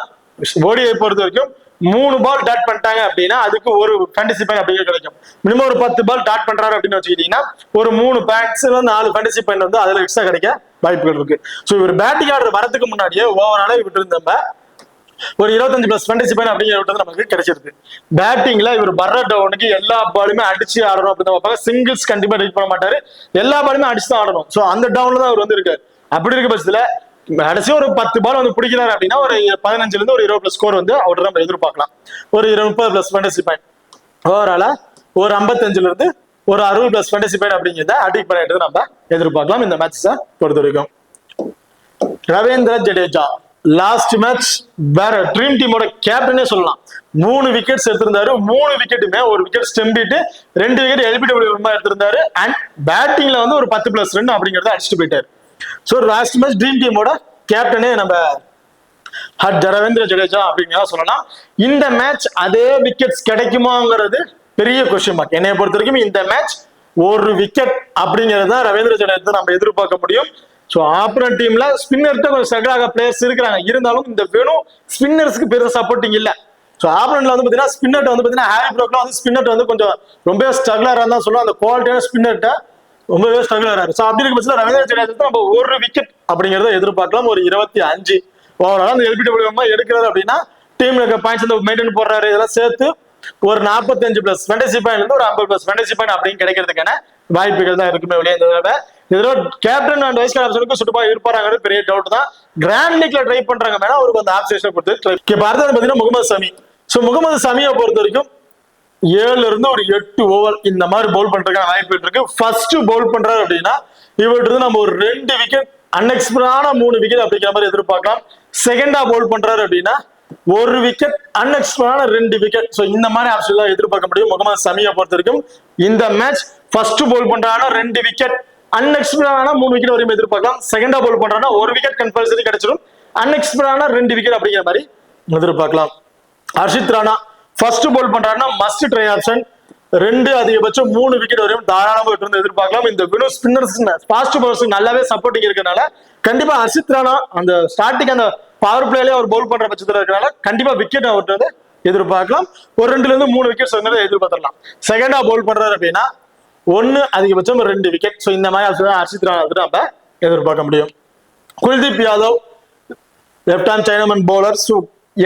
ஓடிஐ பொறுத்த வரைக்கும் 3 பால் டாட் பண்ணிட்டாங்க அப்படின்னா அதுக்கு ஒரு ஃபேண்டசி பாயிண்ட் அப்படிங்கிறது கிடைக்கும். மினிமம் ஒரு 10 பால் டாட் பண்றாரு அப்படின்னு வச்சுக்கிட்டீங்கன்னா ஒரு 3 பாயிண்ட்ஸ் 4 ஃபேண்டசி பாயிண்ட் வந்து அதுல எக்ஸ்ட்ரா கிடைக்க வாய்ப்புகள் இருக்கு. ஸோ இவர் பேட்டிங் ஆடுற வரதுக்கு முன்னாடியே ஓவரால விட்டு நம்ம ஒரு 25 பிளஸ் ஃபேண்டசி பாயிண்ட் அப்படிங்கிறது நமக்கு கிடைச்சிருக்கு. பேட்டிங்ல இவர் வர்ற டவுனுக்கு எல்லா பாலுமே அடிச்சு ஆடணும் அப்படின்னு பார்ப்பாங்க. சிங்கிள்ஸ் கண்டிப்பா ரைட் பண்ண மாட்டாரு, எல்லா பாலுமே அடிச்சு தான் ஆடணும். ஸோ அந்த டவுன்ல தான் அவர் வந்து இருக்காரு. அப்படி இருக்க பட்சத்துல கடைசி ஒரு 10 பால் வந்து பிடிக்கிறாரு அப்படின்னா ஒரு 15ல இருந்து ஒரு 20 பிளஸ் ஸ்கோர் வந்து அவர்கிட்ட நம்ம எதிர்பார்க்கலாம். ஒரு 30 பிளஸ் ஃபேண்டசி பாயிண்ட் ஓவரால ஒரு 55ல இருந்து ஒரு 60 பிளஸ் ஃபேண்டசி பாயிண்ட் அப்படிங்கிறத அடிக் பண்ணிட்டு நம்ம எதிர்பார்க்கலாம் இந்த மேட்சஸை பொறுத்த வரைக்கும். ரவீந்திர ஜடேஜா லாஸ்ட் மேட்ச் வேற ட்ரீம் டீமோட கேப்டனே சொல்லலாம். 3 விக்கெட்ஸ் எடுத்திருந்தாரு. 3 விக்கெட்டுமே ஒரு விக்கெட் ஸ்டெம்பிட்டு 2 விக்கெட் எல்பிடபிள்யூ எடுத்திருந்தாரு. அண்ட் பேட்டிங்ல வந்து ஒரு 10 பிளஸ் ரன் அப்படிங்கறத அடிச்சுட்டு போயிட்டாரு. ஸோ லாஸ்ட் மேட்ச் ட்ரீம் டீமோட கேப்டனே நம்ம ரவீந்திர ஜடேஜா அப்படிங்கிறத சொல்லலாம். இந்த மேட்ச் அதே விக்கெட்ஸ் கிடைக்குமாங்கிறது பெரிய கொஸ்டின் மார்க். என்னைய பொறுத்த வரைக்கும் இந்த மேட்ச் ஒரு விக்கெட் அப்படிங்கிறது தான் ரவீந்திர ஜடேஜா நம்ம எதிர்பார்க்க முடியும். ஸோ ஆப்பரன் டீம்ல ஸ்பின்னர்கிட்ட கொஞ்சம் ஸ்ட்ரகிள் ஆக பிளேயர்ஸ் இருக்கிறாங்க. இருந்தாலும் இந்த வேணும் ஸ்பின்னர்ஸ்க்கு பெரிய சப்போர்ட்டிங் இல்லை. ஸோ ஆப்பரன்ட்ல வந்து பார்த்தீங்கன்னா ஸ்பின்னர்ட்ட வந்து பார்த்தீங்கன்னா ஹாரி ப்ரோக்லாம் வந்து ஸ்பின்னர்ட்ட வந்து கொஞ்சம் ரொம்ப ஸ்ட்ரகிளராக தான் சொல்லுவோம். அந்த குவாலிட்டியான ஸ்பின்னர்ட்ட ரொம்பவே ஸ்ட்ரகிள் ஆகிறாரு. ஸோ அப்படி இருக்க பட்சத்தில் ரவீந்திர ஜடேஜா நம்ம ஒரு விக்கெட் அப்படிங்கிறத எதிர்பார்க்கலாம். ஒரு 25 ஓவரால் அந்த எல்பிடபிள்யூ எடுக்கிறாரு அப்படின்னா டீம்ல இருக்க பாயிண்ட்ஸ் வந்து மெயின்டைன் போடுறாரு. இதெல்லாம் சேர்த்து ஒரு 45 பிளஸ் ஃபேண்டசி பாயிண்ட் வந்து ஒரு 50 பிளஸ் ஃபேண்டசி பாயிண்ட் அப்படின்னு கிடைக்கிறதுக்கான வாய்ப்புகள் தான் இருக்குமே வெளியே. இந்த தடவை இதோட கேப்டன் அண்ட் வைஸ் கேப்டனுக்கு சுட்டுப்பா இருப்பாங்கிறது பெரிய டவுட் தான். கிராண்ட் லீக்ல ட்ரை பண்றாங்க மேடம், அவருக்கு அந்த ஆப்ஷன் கொடுத்து இப்போ அடுத்தது பார்த்தீங்கன்னா முகமது சமி. ஸோ முகமது சமியை பொறுத்த வரைக்கும் 7ல இருந்து ஒரு 8 ஓவர் இந்த மாதிரி பவுல் பண்றதுக்கான வாய்ப்பு இருக்கு. ஃபர்ஸ்ட் பவுல் பண்றாரு அப்படின்னா இவர்கிட்ட நம்ம ஒரு 2 விக்கெட் அன்எக்ஸ்பெக்டடான 3 விக்கெட் அப்படிங்கிற மாதிரி எதிர்பார்க்கலாம். செகண்டா பவுல் பண்றாரு அப்படின்னா ஒரு விக்கெட் அன்எக்ஸ்பெக்டடான 2 விக்கெட். ஸோ இந்த மாதிரி ஆப்ஷன் தான் எதிர்பார்க்க முடியும் முகமது சமியை பொறுத்த வரைக்கும். இந்த மேட்ச் ஃபர்ஸ்ட் பவுல் பண்றாங்கன்னா 2 விக்கெட் அன்எக்ஸ்பெக்டடான 3 விக்கெட் வரையும் எதிர்பார்க்கலாம். செகண்டா பவுல் பண்றாங்கன்னா ஒரு விக்கெட் கம்பல்சரி கிடைச்சிடும். அன்எக்ஸ்பெக்டடான 2 விக்கெட் அப்படிங்கிற மாதிரி எதிர்பார்க்கலாம். ஹர்ஷித் ராணா ஃபர்ஸ்ட் பவுல் பண்றாருன்னா மஸ்ட் ட்ரை ஆப்ஷன். 2 அதிகபட்சம் 3 விக்கெட் வரையும் தாராளமாக இருந்து எதிர்பார்க்கலாம். இந்த வினோத் ஸ்பின்னர்ஸ் ஃபாஸ்ட் பவுலர்ஸ் நல்லாவே சப்போர்ட்டிங் இருக்கனால கண்டிப்பா ஹர்ஷித் ராணா அந்த ஸ்டார்டிங் அந்த பவர் பிளேலயே அவர் பவுல் பண்ற பட்சத்தில் இருக்கனால கண்டிப்பா விக்கெட் அவர்கிட்ட எதிர்பார்க்கலாம். ஒரு 2ல இருந்து 3 விக்கெட்ஸ் வந்து எதிர்பார்த்தலாம். செகண்டா பவுல் பண்றாரு அப்படின்னா 1 அதிகபட்சம் 2 விக்கெட். ஸோ இந்த மாதிரி ஹர்ஷித் ராணா நம்ம எதிர்பார்க்க முடியும். Kuldeep Yadav left hand chinaman bowler. So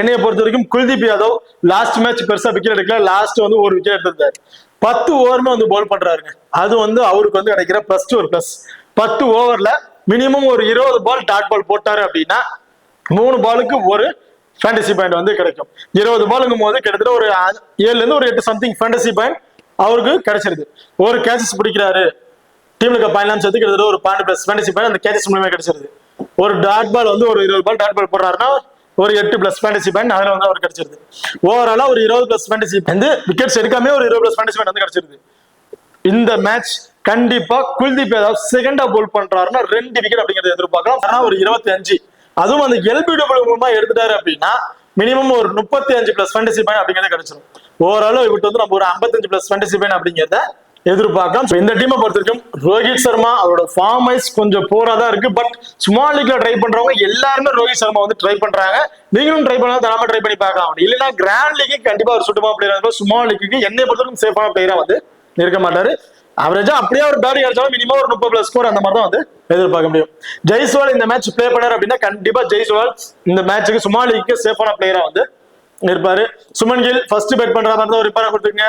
என்னைய பொறுத்த வரைக்கும் குல்தீப் யாதவ் லாஸ்ட் மேட்ச் பெருசா விக்கெட் எடுக்கல. லாஸ்ட் வந்து ஒரு விக்கெட் எடுத்திருந்தாரு. 10 ஓவருமே வந்து பவுல் பண்றாருங்க. அது வந்து அவருக்கு வந்து கிடைக்கிற ஒரு பிளஸ். 10 ஓவர்ல மினிமம் ஒரு 20 பால் டாட் பால் போட்டாரு அப்படின்னா 3 பாலுக்கு ஒரு ஃபேண்டசி பாயிண்ட் வந்து கிடைக்கும். 20 பாலுங்கும் போது கிட்டத்தட்ட ஒரு 7ல இருந்து ஒரு 8 சம்திங் ஃபேண்டசி பாயிண்ட் அவருக்கு கிடைச்சிருது. ஒரு கேச்சஸ் பிடிக்கிறாரு, டீமுக்கு பாயிண்ட் சேர்த்து கிட்டத்தட்ட ஒரு 12 பிளஸ் ஃபேண்டசி பாயிண்ட் அந்த கேச்சஸ் மூலமே கிடைச்சிருது. ஒரு டாட் பால் வந்து ஒரு 20 பால் டாட் பால் போடுறாருன்னா ஒரு 8 பிளஸ் ஃபேண்டசி பாயிண்ட் அதுல வந்து அவர் கிடைச்சிருது. ஓவராலா ஒரு 20 பிளஸ் ஃபேண்டசி வந்து விக்கெட்ஸ் எடுக்காம ஒரு 20 பிளஸ் ஃபேண்டசி பாயிண்ட் வந்து கிடைச்சிருது. இந்த மேட்ச் கண்டிப்பா குல்தீப் யாதவ் செகண்டா பவுல் பண்றாருன்னா 2 விக்கெட் அப்படிங்கறத எதிர்பார்க்கலாம். ஆனா ஒரு 25 அதுவும் அந்த எல்பிடபிள்யூ மூலமா எடுத்துட்டாரு அப்படின்னா மினிமம் ஒரு 35 பிளஸ் ஃபேண்டசி பாயிண்ட் அப்படிங்கறத கிடைச்சிடும். ஓவராலா இவர்கிட்ட வந்து நம்ம ஒரு 55 பிளஸ் ஃபேண்டசி பாயிண்ட் அப்படிங்கறத எதிர்பார்க்கலாம். இந்த டீமை பொறுத்த வரைக்கும் ரோஹித் சர்மா அவரோட ஃபார்ம் வைஸ் கொஞ்சம் போரா தான் இருக்கு. பட் ஸ்மால் லீக்ல ட்ரை பண்றவங்க எல்லாருமே ரோஹித் சர்மா வந்து ட்ரை பண்றாங்க. நீங்களும் ட்ரை பண்ணா தரமா ட்ரை பண்ணி பார்க்கலாம். இல்லைன்னா கிராண்ட் லீக்கு கண்டிப்பா ஒரு சுட்டமா பிளேயரா, ஸ்மால் லீக்கு என்னை பொறுத்தவரைக்கும் சேஃபான பிளேயரா வந்து இருக்க மாட்டாரு. அவரேஜா அப்படியே ஒரு பேட்டிங் அடிச்சாலும் மினிமம் ஒரு 30 பிளஸ் ஸ்கோர் அந்த மாதிரி தான் வந்து எதிர்பார்க்க முடியும். ஜெய்ஸ்வால் இந்த மேட்ச் பிளே பண்ணாரு அப்படின்னா கண்டிப்பா ஜெய்ஸ்வால் இந்த மேட்சுக்கு ஸ்மால் லீக்கு சேஃபான பிளேயரா வந்து இருப்பாரு. சுமன் கில் ஃபர்ஸ்ட் பேட் பண்ற மாதிரி தான் ஒரு ரிப்பேர் கொடுத்துருங்க.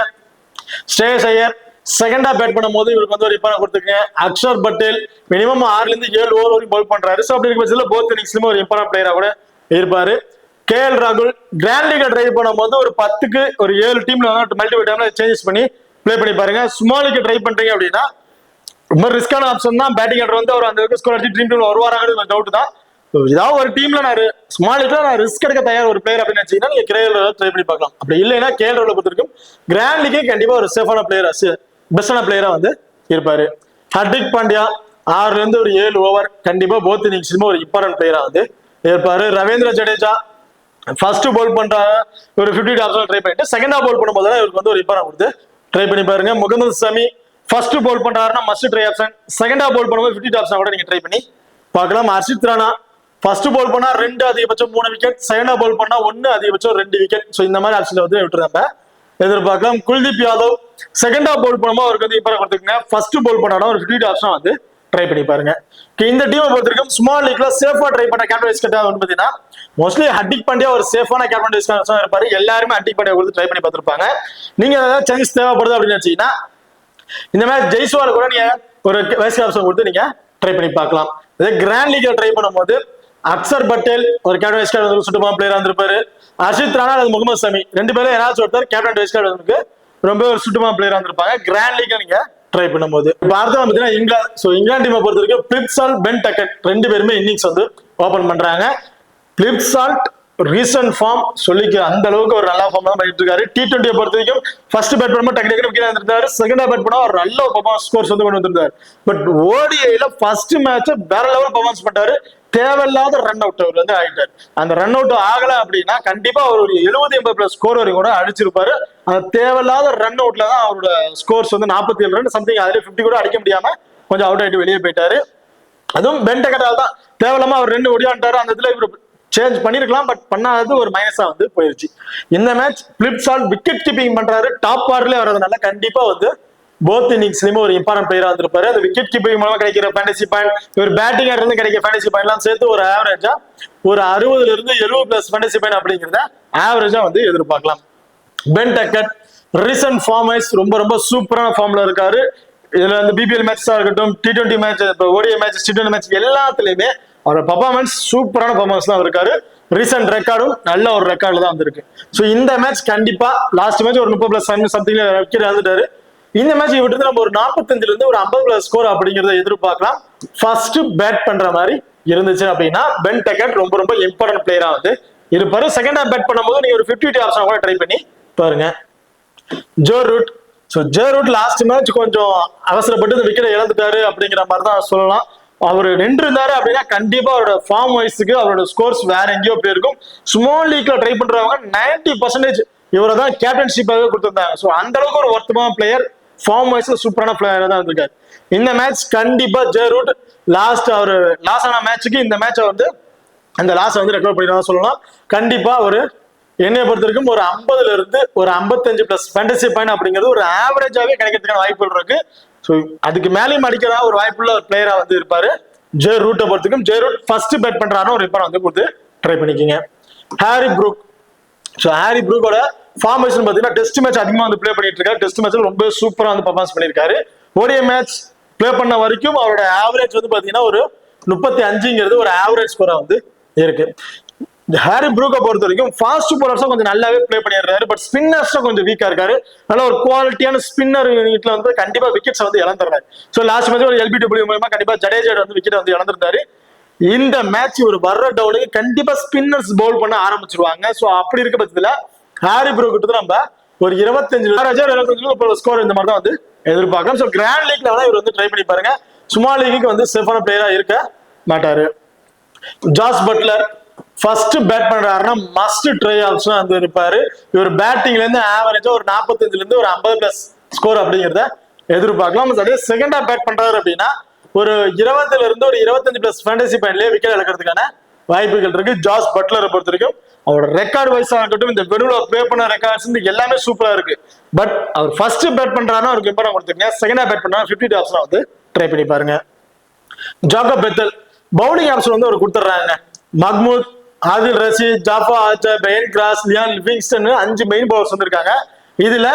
ஸ்ரேயஸ் ஐயர் செகண்டா பேட் பண்ணும் போது இவருக்கு வந்து ஒரு ரிப்பேர் கொடுத்துருங்க. அக்ஷர் பட்டேல் மினிமம் 6ல இருந்து 7 ஓவர் வரைக்கும் பவுல் பண்றாரு. ஸோ அப்படி இருக்க பட்சத்தில் போத் இன்னிங்ஸ்லயும் ஒரு இம்பார்ட்டன்ட் பிளேயரா கூட இருப்பாரு. KL ராகுல் கிராண்ட் லீக்ல ட்ரை பண்ணும் போது ஒரு 10க்கு ஒரு 7 டீம்ல மல்டிபிள் டைம்ல சேஞ்சஸ் பண்ணி பிளே பண்ணி பாருங்க. ஸ்மால் லீக் ட்ரை பண்றீங்க அப்படின்னா ரொம்ப ரிஸ்கான ஆப்ஷன் தான். பேட்டிங் ஆர்டர் வந்து அவர் அந்த ஸ்கோர் அடிச்சு ட்ரீம் டீம்ல வருவாராங்கிறது டவுட் தான். ஏதாவது ஒரு டீம்ல நான் ஸ்மால் லீக்ல நான் ரிஸ்க் எடுக்க தயார் ஒரு பிளேயர் அப்படின்னு வச்சீங்கன்னா நீங்க KL ட்ரை பண்ணி பார்க்கலாம். அப்படி இல்லைன்னா KL ராகுல் பொறுத்திருக்கும் கிராண்ட் லீக்கே கண்டிப்பா ஒரு சேஃபான பிளேயரா பெஸ்டான பிளேயரா வந்து இருப்பாரு. ஹர்திக் பாண்டியா 6ல இருந்து ஒரு 7 ஓவர் கண்டிப்பா போத் இன்னிங்ஸ்லயுமே ஒரு இம்பார்ட்டன்ட் பிளேயரா வந்து இருப்பாரு. ரவீந்திர ஜடேஜா ஃபர்ஸ்ட் பவுல் பண்றாங்க ஒரு 50 டாப்ஸ் ட்ரை பண்ணிட்டு செகண்டா பவுல் பண்ணும்போது இவருக்கு வந்து ஒரு இம்பார்ட்டன்ட் கொடுத்து ட்ரை பண்ணி பாருங்க. முகமது சமி ஃபர்ஸ்ட் பவுல் பண்றாருன்னா மஸ்ட் ட்ரை ஆப்ஷன், செகண்டா பவுல் பண்ணும்போது 50 டாப்ஸ் கூட நீங்க ட்ரை பண்ணி பார்க்கலாம். ஹர்ஷித் ராணா ஃபர்ஸ்ட் பவுல் பண்ணா 2 அதிகபட்சம் 3 விக்கெட், செகண்டா பவுல் பண்ணா 1 அதிகபட்சம் 2 விக்கெட். ஸோ இந்த மாதிரி ஆப்ஷன்ல வந்து விட்டுருந்தாங்க எதிர்பார்க்கலாம். குல்தீப் யாதவ் செகண்டா பவுல் பண்ணும்போது அவருக்கு வந்து இம்பார்ட்டன்ட் கொடுத்துருங்க. ஃபர்ஸ்ட் பவுல் பண்ணாலும் ஒரு 50 டாப்ஸ் வந்து ட்ரை பண்ணி பாருங்க. இந்த டீமை பொறுத்த வரைக்கும் ஸ்மால் லீக்ல சேஃபா ட்ரை பண்ண கேப்டன் வைஸ் கேப்டன் வந்து பாத்தீங்கன்னா மோஸ்ட்லி ஹர்திக் பாண்டியா ஒரு சேஃபான கேப்டன் வைஸ் கேப்டன் இருப்பாரு. எல்லாருமே ஹர்திக் பாண்டியா கொடுத்து ட்ரை பண்ணி பார்த்திருப்பாங்க. நீங்க ஏதாவது சேஞ்சஸ் தேவைப்படுது அப்படின்னு நினைச்சீங்கன்னா இந்த மாதிரி ஜெய்ஸ்வால் கூட நீங்க ஒரு வைஸ் கேப்டன் கொடுத்து நீங்க ட்ரை பண்ணி பார்க்கலாம். இதே கிராண்ட் லீக்ல ட்ரை பண்ணும்போது அக்சர் பட்டேல் ஒரு கேப்டன் வைஸ் கேப்டன் சுத்தமா பிளேயரா இருந்திருப்பாரு. ஹர்ஷித் ராணா அல்லது முகமது சமி 2 பேரும் யாராச்சும் ஒருத்தர் கேப்டன் வைஸ் கேப்டனுக்கு ரொம்ப ஒரு சுத்தமா பிளேயரா இருந்திருப்பாங்க கிராண்ட் லீக்ல நீங்க ட்ரை பண்ணும்போது. பார்த்தா பாத்தீங்கன்னா இங்கிலாந்து டீமை பொறுத்த வரைக்கும் பிளிப்சால்ட், பென் டக்கட் 2 பேருமே இன்னிங்ஸ் வந்து ஓபன் பண்றாங்க. பிளிப்சால்ட் ரீசன்ட் ஃபார்ம் சொல்லிக்க அந்த அளவுக்கு ஒரு நல்ல ஃபார்ம் தான் பண்ணிட்டு இருக்காரு. T20 பொறுத்த வரைக்கும் ஃபர்ஸ்ட் பேட் பண்ணும்போது டக்கு கீழே இருந்திருந்தாரு, செகண்டா பேட் பண்ணா ஒரு நல்ல பெர்ஃபார்மன்ஸ் ஸ்கோர்ஸ் வந்து கொண்டு வந்திருந்தாரு. பட் ODIல ஃபர்ஸ்ட் மேட்ச் வேற லெவல் பெர்ஃபார்மன்ஸ் பண்ணாரு. தேவையில்லாத ரன் அவுட் அவர் வந்து ஆகிட்டார். அந்த ரன் அவுட் ஆகல அப்படின்னா கண்டிப்பா அவர் ஒரு 70-80+ ஸ்கோர் வரைக்கும் கூட அடிச்சிருப்பாரு. அந்த தேவையில்லாத ரன் அவுட்ல தான் அவரோட ஸ்கோர்ஸ் வந்து 47 ரன் சம்திங், அதுல 50 கூட அடிக்க முடியாம கொஞ்சம் அவுட் ஆயிட்டு வெளியே போயிட்டாரு. அதுவும் பென் டக்கட்டால் தான் தேவையில்லாம அவர் 2 ஒடியாண்டாரு. அந்த இதுல இவர் சேஞ்ச் பண்ணிருக்கலாம், பட் பண்ணாதது ஒரு மைனஸா வந்து போயிருச்சு. இந்த மேட்ச் பிளிப்சால்ட் விக்கெட் கீப்பிங் பண்றாரு, டாப் ஆர்டர்ல வரதுனால கண்டிப்பா வந்து போத் இன்னிங்ஸ்லயுமே ஒரு இம்பார்ட்டன்ட் பிளேயரா இருந்திருப்பாரு. அந்த விக்கெட் கீப்பிங் மூலமா கிடைக்கிற ஃபேண்டசி பாயிண்ட், இவர் பேட்டிங் இருந்து கிடைக்கிற ஃபேண்டசி பாயிண்ட் எல்லாம் சேர்த்து ஒரு ஆவரேஜா ஒரு 60ல இருந்து 70+ ஃபேண்டசி பாயிண்ட் அப்படிங்கிறத ஆவரேஜா வந்து எதிர்பார்க்கலாம். Ben Duckett recent form wise ரொம்ப ரொம்ப சூப்பரான ஃபார்ம்ல இருக்காரு. இதுல வந்து பிபிஎல் மேட்சா இருக்கட்டும், T20 match, ODI match, T20 match எல்லாத்துலயுமே அவரோட பர்ஃபார்மன்ஸ் சூப்பரான பர்ஃபார்மன்ஸ் தான் இருக்காரு. ரீசன்ட் ரெக்கார்டும் நல்ல ஒரு ரெக்கார்ட்ல தான் வந்திருக்கு. ஸோ இந்த மேட்ச் கண்டிப்பா லாஸ்ட் மேட்ச் ஒரு 30+ சம்திங்ல விக்கெட் இறந்துட்டாரு. இந்த மேட்ச் விட்டு நம்ம ஒரு 45ல இருந்து ஒரு 50+ ஸ்கோர் அப்படிங்கறத எதிர்பார்க்கலாம். ஃபர்ஸ்ட் பேட் பண்ற மாதிரி இருந்துச்சு அப்படின்னா பென் டக்கட் ரொம்ப ரொம்ப இம்பார்ட்டன்ட் பிளேயரா வந்து இருப்பாரு. செகண்டா பேட் பண்ணும்போது நீங்க ஒரு 50 ஆப்ஷன் கூட ட்ரை பண்ணி பாருங்க. ஜோ ரூட் லாஸ்ட் மேட்ச் கொஞ்சம் அவசரப்பட்டு இந்த விக்கெட்டை இழந்துட்டாரு அப்படிங்கிற மாதிரி தான் சொல்லலாம். அவர் நின்று இருந்தாரு அப்படின்னா கண்டிப்பா அவரோட ஃபார்ம் வைஸுக்கு அவரோட ஸ்கோர்ஸ் வேற எங்கேயோ போயிருக்கும். ஸ்மால் லீக்ல ட்ரை பண்றவங்க 90% இவரை தான் கேப்டன்ஷிப்பாகவே கொடுத்திருந்தாங்க. ஸோ அந்த அளவுக்கு ஒரு ஒர்த்தமான பிளேயர், ஃபார்ம் வைஸ்ல சூப்பரான பிளேயர் தான் இருந்திருக்காரு. இந்த மேட்ச் கண்டிப்பா ஜே ரூட் லாஸ்ட் அவர் லாஸ் ஆன மேட்சுக்கு இந்த மேட்சை வந்து அந்த லாஸ் வந்து ரெக்கவர் பண்ணிடுறதா சொல்லலாம். கண்டிப்பா ஒரு என்னைய பொறுத்த வரைக்கும் ஒரு 50ல இருந்து ஒரு 55+ ஃபேண்டசி பாயிண்ட் அப்படிங்கிறது ஒரு ஆவரேஜாவே கிடைக்கிறதுக்கான வாய்ப்புகள் இருக்கு. ஸோ அதுக்கு மேலேயும் அடிக்கிறதா ஒரு வாய்ப்புள்ள ஒரு பிளேயரா வந்து இருப்பாரு ஜே ரூட்டை பொறுத்துக்கும். ஜே ரூட் ஃபர்ஸ்ட் பேட் பண்றாருன்னு ஒரு ரிப்பர் வந்து கொடுத்து ட்ரை பண்ணிக்கிங்க. Harry Brook. ஸோ ஹாரி ப்ரூக்கோட ஃபார்மேஷன் பார்த்தீங்கன்னா டெஸ்ட் மேட்ச் அதிகமாக வந்து பிளே பண்ணிட்டு இருக்காரு. டெஸ்ட் மேட்ச்ல ரொம்ப சூப்பராக வந்து பர்ஃபார்மன்ஸ் பண்ணியிருக்காரு. ODI மேட்ச் பிளே பண்ண வரைக்கும் அவரோட ஆவரேஜ் வந்து பார்த்தீங்கன்னா ஒரு 35ங்கிறது ஒரு ஆவரேஜ் ஸ்கோரா வந்து இருக்கு. ஹாரி ப்ரூக்கை பொறுத்த வரைக்கும் ஃபாஸ்ட் போலர்ஸும் கொஞ்சம் நல்லாவே பிளே பண்ணிடுறாரு. பட் ஸ்பின்னர்ஸும் கொஞ்சம் வீக்கா இருக்காரு. நல்ல ஒரு குவாலிட்டியான ஸ்பின்னர் யூனிட்ல வந்து கண்டிப்பா விக்கெட்ஸ் வந்து இழந்துறாரு. ஸோ லாஸ்ட் மேட்ச் ஒரு LBW மூலமா கண்டிப்பா ஜடேஜா வந்து விக்கெட் வந்து இழந்திருந்தாரு. இந்த மேட்ச் ஒரு வர்ற டவுனுக்கு கண்டிப்பா ஸ்பின்னர்ஸ் பவுல் பண்ண ஆரம்பிச்சிருவாங்க. ஸோ அப்படி இருக்க பட்சத்துல ஹாரி ப்ரூக் கிட்ட நம்ம ஒரு 25 ஸ்கோர் இந்த மாதிரி தான் வந்து எதிர்பார்க்கலாம். ஸோ கிராண்ட் லீக்ல வேணா இவர் வந்து ட்ரை பண்ணி பாருங்க. ஸ்மால் லீக்கு வந்து சேஃபான பிளேயரா இருக்க மாட்டாரு. ஜாஸ் பட்லர் ஃபர்ஸ்ட் பேட் பண்றாருன்னா மஸ்ட் ட்ரை ஆப்ஷன் வந்து இருப்பாரு. இவர் பேட்டிங்ல இருந்து ஆவரேஜா ஒரு 45ல இருந்து ஒரு 50+ ஸ்கோர் அப்படிங்கிறத எதிர்பார்க்கலாம். அதே செகண்டா பேட் பண்றாரு அப்படின்னா ஒரு 20ல இருந்து ஒரு 25+ ஃபேண்டசி பாயிண்ட்லயே விக்கெட் இழக்கிறதுக்கான வாய்ப்புகள் இருக்கு. ஜாஸ் பட்லரை பொறுத்த வரைக்கும் அவரோட ரெக்கார்டு வைஸா இருக்கட்டும், இந்த பெருல பிளே பண்ண ரெக்கார்ட்ஸ் எல்லாமே சூப்பரா இருக்கு. பட் அவர் ஃபர்ஸ்ட் பேட் பண்றாருன்னா அவருக்கு இம்பார்ட்டன்ட் கொடுத்துருங்க. செகண்டா பேட் பண்ணா 50 ஆப்ஷன் வந்து ட்ரை பண்ணி பாருங்க. ஜாக்கப் பெத்தல் பவுலிங் ஆப்ஷன் வந்து அவர் கொடுத்துட்றாங்க. மஹ்மூத், ஆதில் ரஷீத், ஜாஃபா ஆர்ச்சர், பெயன் கிராஸ், லியான் லிவிங்ஸ்டன் 5 மெயின் பவுலர்ஸ் வந்திருக்காங்க. இதுல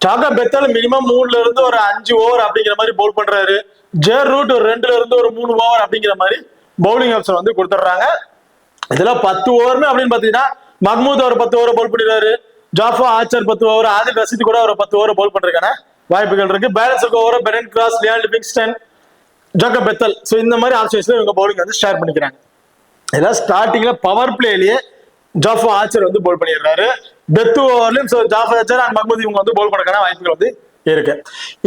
ஜாக்கப் பெத்தல் மினிமம் 3ல இருந்து ஒரு 5 ஓவர் அப்படிங்கிற மாதிரி பவுல் பண்றாரு. ஜே ரூட் ஒரு 2ல இருந்து ஒரு 3 ஓவர் அப்படிங்கிற மாதிரி பவுலிங் ஆப்ஷன் வந்து கொடுத்துட்றாங்க. இதுல 10 ஓவர்னு அப்படின்னு பாத்தீங்கன்னா மஹ்மூத் ஒரு 10 ஓவர் பவுல் பண்ணிடுறாரு. Jofra Archer 10 over, Adil Rashid கூட ஒரு 10 ஓவர் பவுல் பண்றதுக்கான வாய்ப்புகள் இருக்கு. பேலன்ஸ் ஓவர் பெயன் கிராஸ், Liam Livingstone, Jacob Bethell. So இந்த மாதிரி ஆப்ஷன்ஸ்ல இவங்க பவுலிங் வந்து ஷேர் பண்ணிக்கிறாங்க. இதெல்லாம் ஸ்டார்டிங்ல பவர் பிளேலயே ஜாஃபா ஆர்ச்சர் வந்து பவுல் பண்ணிடுறாரு. டெத் ஓவர்லயும் ஜாஃபா ஆர்ச்சர் அண்ட் மஹ்மூத் இவங்க வந்து பவுல் பண்ணக்கான வாய்ப்புகள் வந்து இருக்கு.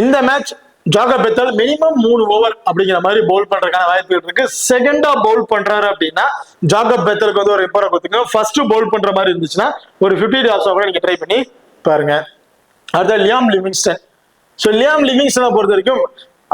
இந்த மேட்ச் ஜாகப் பெத்தல் மினிமம் 3 ஓவர் அப்படிங்கிற மாதிரி பவுல் பண்றதுக்கான வாய்ப்புகள் இருக்கு. செகண்டா பவுல் பண்றாரு அப்படின்னா ஜாகப் பெத்தலுக்கு வந்து ஒரு இம்பார்ட் கொடுத்துங்க. ஃபர்ஸ்ட் பவுல் பண்ற மாதிரி இருந்துச்சுன்னா ஒரு 50 ஆப்ஷன் கூட நீங்க ட்ரை பண்ணி பாருங்க. அடுத்த லியாம் லிவிங்ஸ்டன். ஸோ லியாம் லிவிங்ஸ்டனை பொறுத்த வரைக்கும்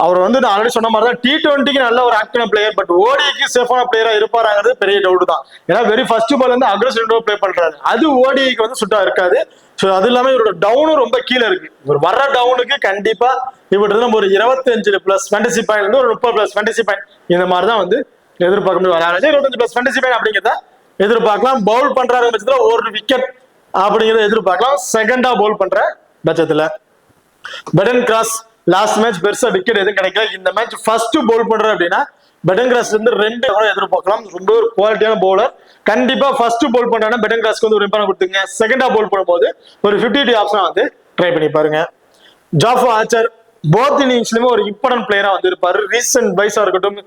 அவர் வந்து நான் ஆல்ரெடி சொன்ன மாதிரி தான் T20க்கு நல்ல ஒரு ஆக்டிவான பிளேயர், பட் ஓடிக்கு சேஃபான பிளேயரா இருப்பாராங்கிறது பெரிய டவுட் தான். ஏன்னா வெரி ஃபர்ஸ்ட் பால் வந்து அக்ரெசிவ் பிளே பண்றாரு, அது ஓடிக்கு வந்து சுட்டா இருக்காது. ஸோ அது இல்லாம இவரோட டவுனும் ரொம்ப கீழே இருக்கு. இவர் வர்ற டவுனுக்கு கண்டிப்பா இவர்கிட்ட நம்ம ஒரு 25 பிளஸ் ஃபேண்டசி பாயிண்ட் வந்து ஒரு 30 பிளஸ் ஃபேண்டசி பாயிண்ட் இந்த மாதிரி தான் வந்து எதிர்பார்க்க முடியும். 25 பிளஸ் ஃபேண்டசி பாயிண்ட் அப்படிங்கிறத எதிர்பார்க்கலாம். பவுல் பண்றாரு பட்சத்துல ஒரு விக்கெட் அப்படிங்கிறத எதிர்பார்க்கலாம் செகண்டா பவுல் பண்ற பட்சத்துல. பெடன் கிராஸ் லாஸ்ட் மேட்ச் பெருசா விக்கெட் எதுவும் கிடைக்கல. இந்த மேட்ச் ஃபர்ஸ்ட் பவுல் பண்ற அப்படின்னா பெடன் கிராஸ் வந்து 2 கூட எதிர்பார்க்கலாம். ரொம்ப ஒரு குவாலிட்டியான பவுலர். கண்டிப்பா ஃபர்ஸ்ட் பவுல் பண்றாங்கன்னா பெடன் கிராஸ்க்கு வந்து ஒரு இம்பார்ட் கொடுத்துங்க. செகண்டா பவுல் பண்ணும்போது ஒரு 50 ஆப்ஷன் வந்து ட்ரை பண்ணி பாருங்க. ஜாஃபா ஆர்ச்சர் போத் இன்னிங்ஸ்லயுமே ஒரு இம்பார்ட்டன்ட் பிளேயரா வந்து இருப்பாரு. ரீசன்ட் வைஸா இருக்கட்டும்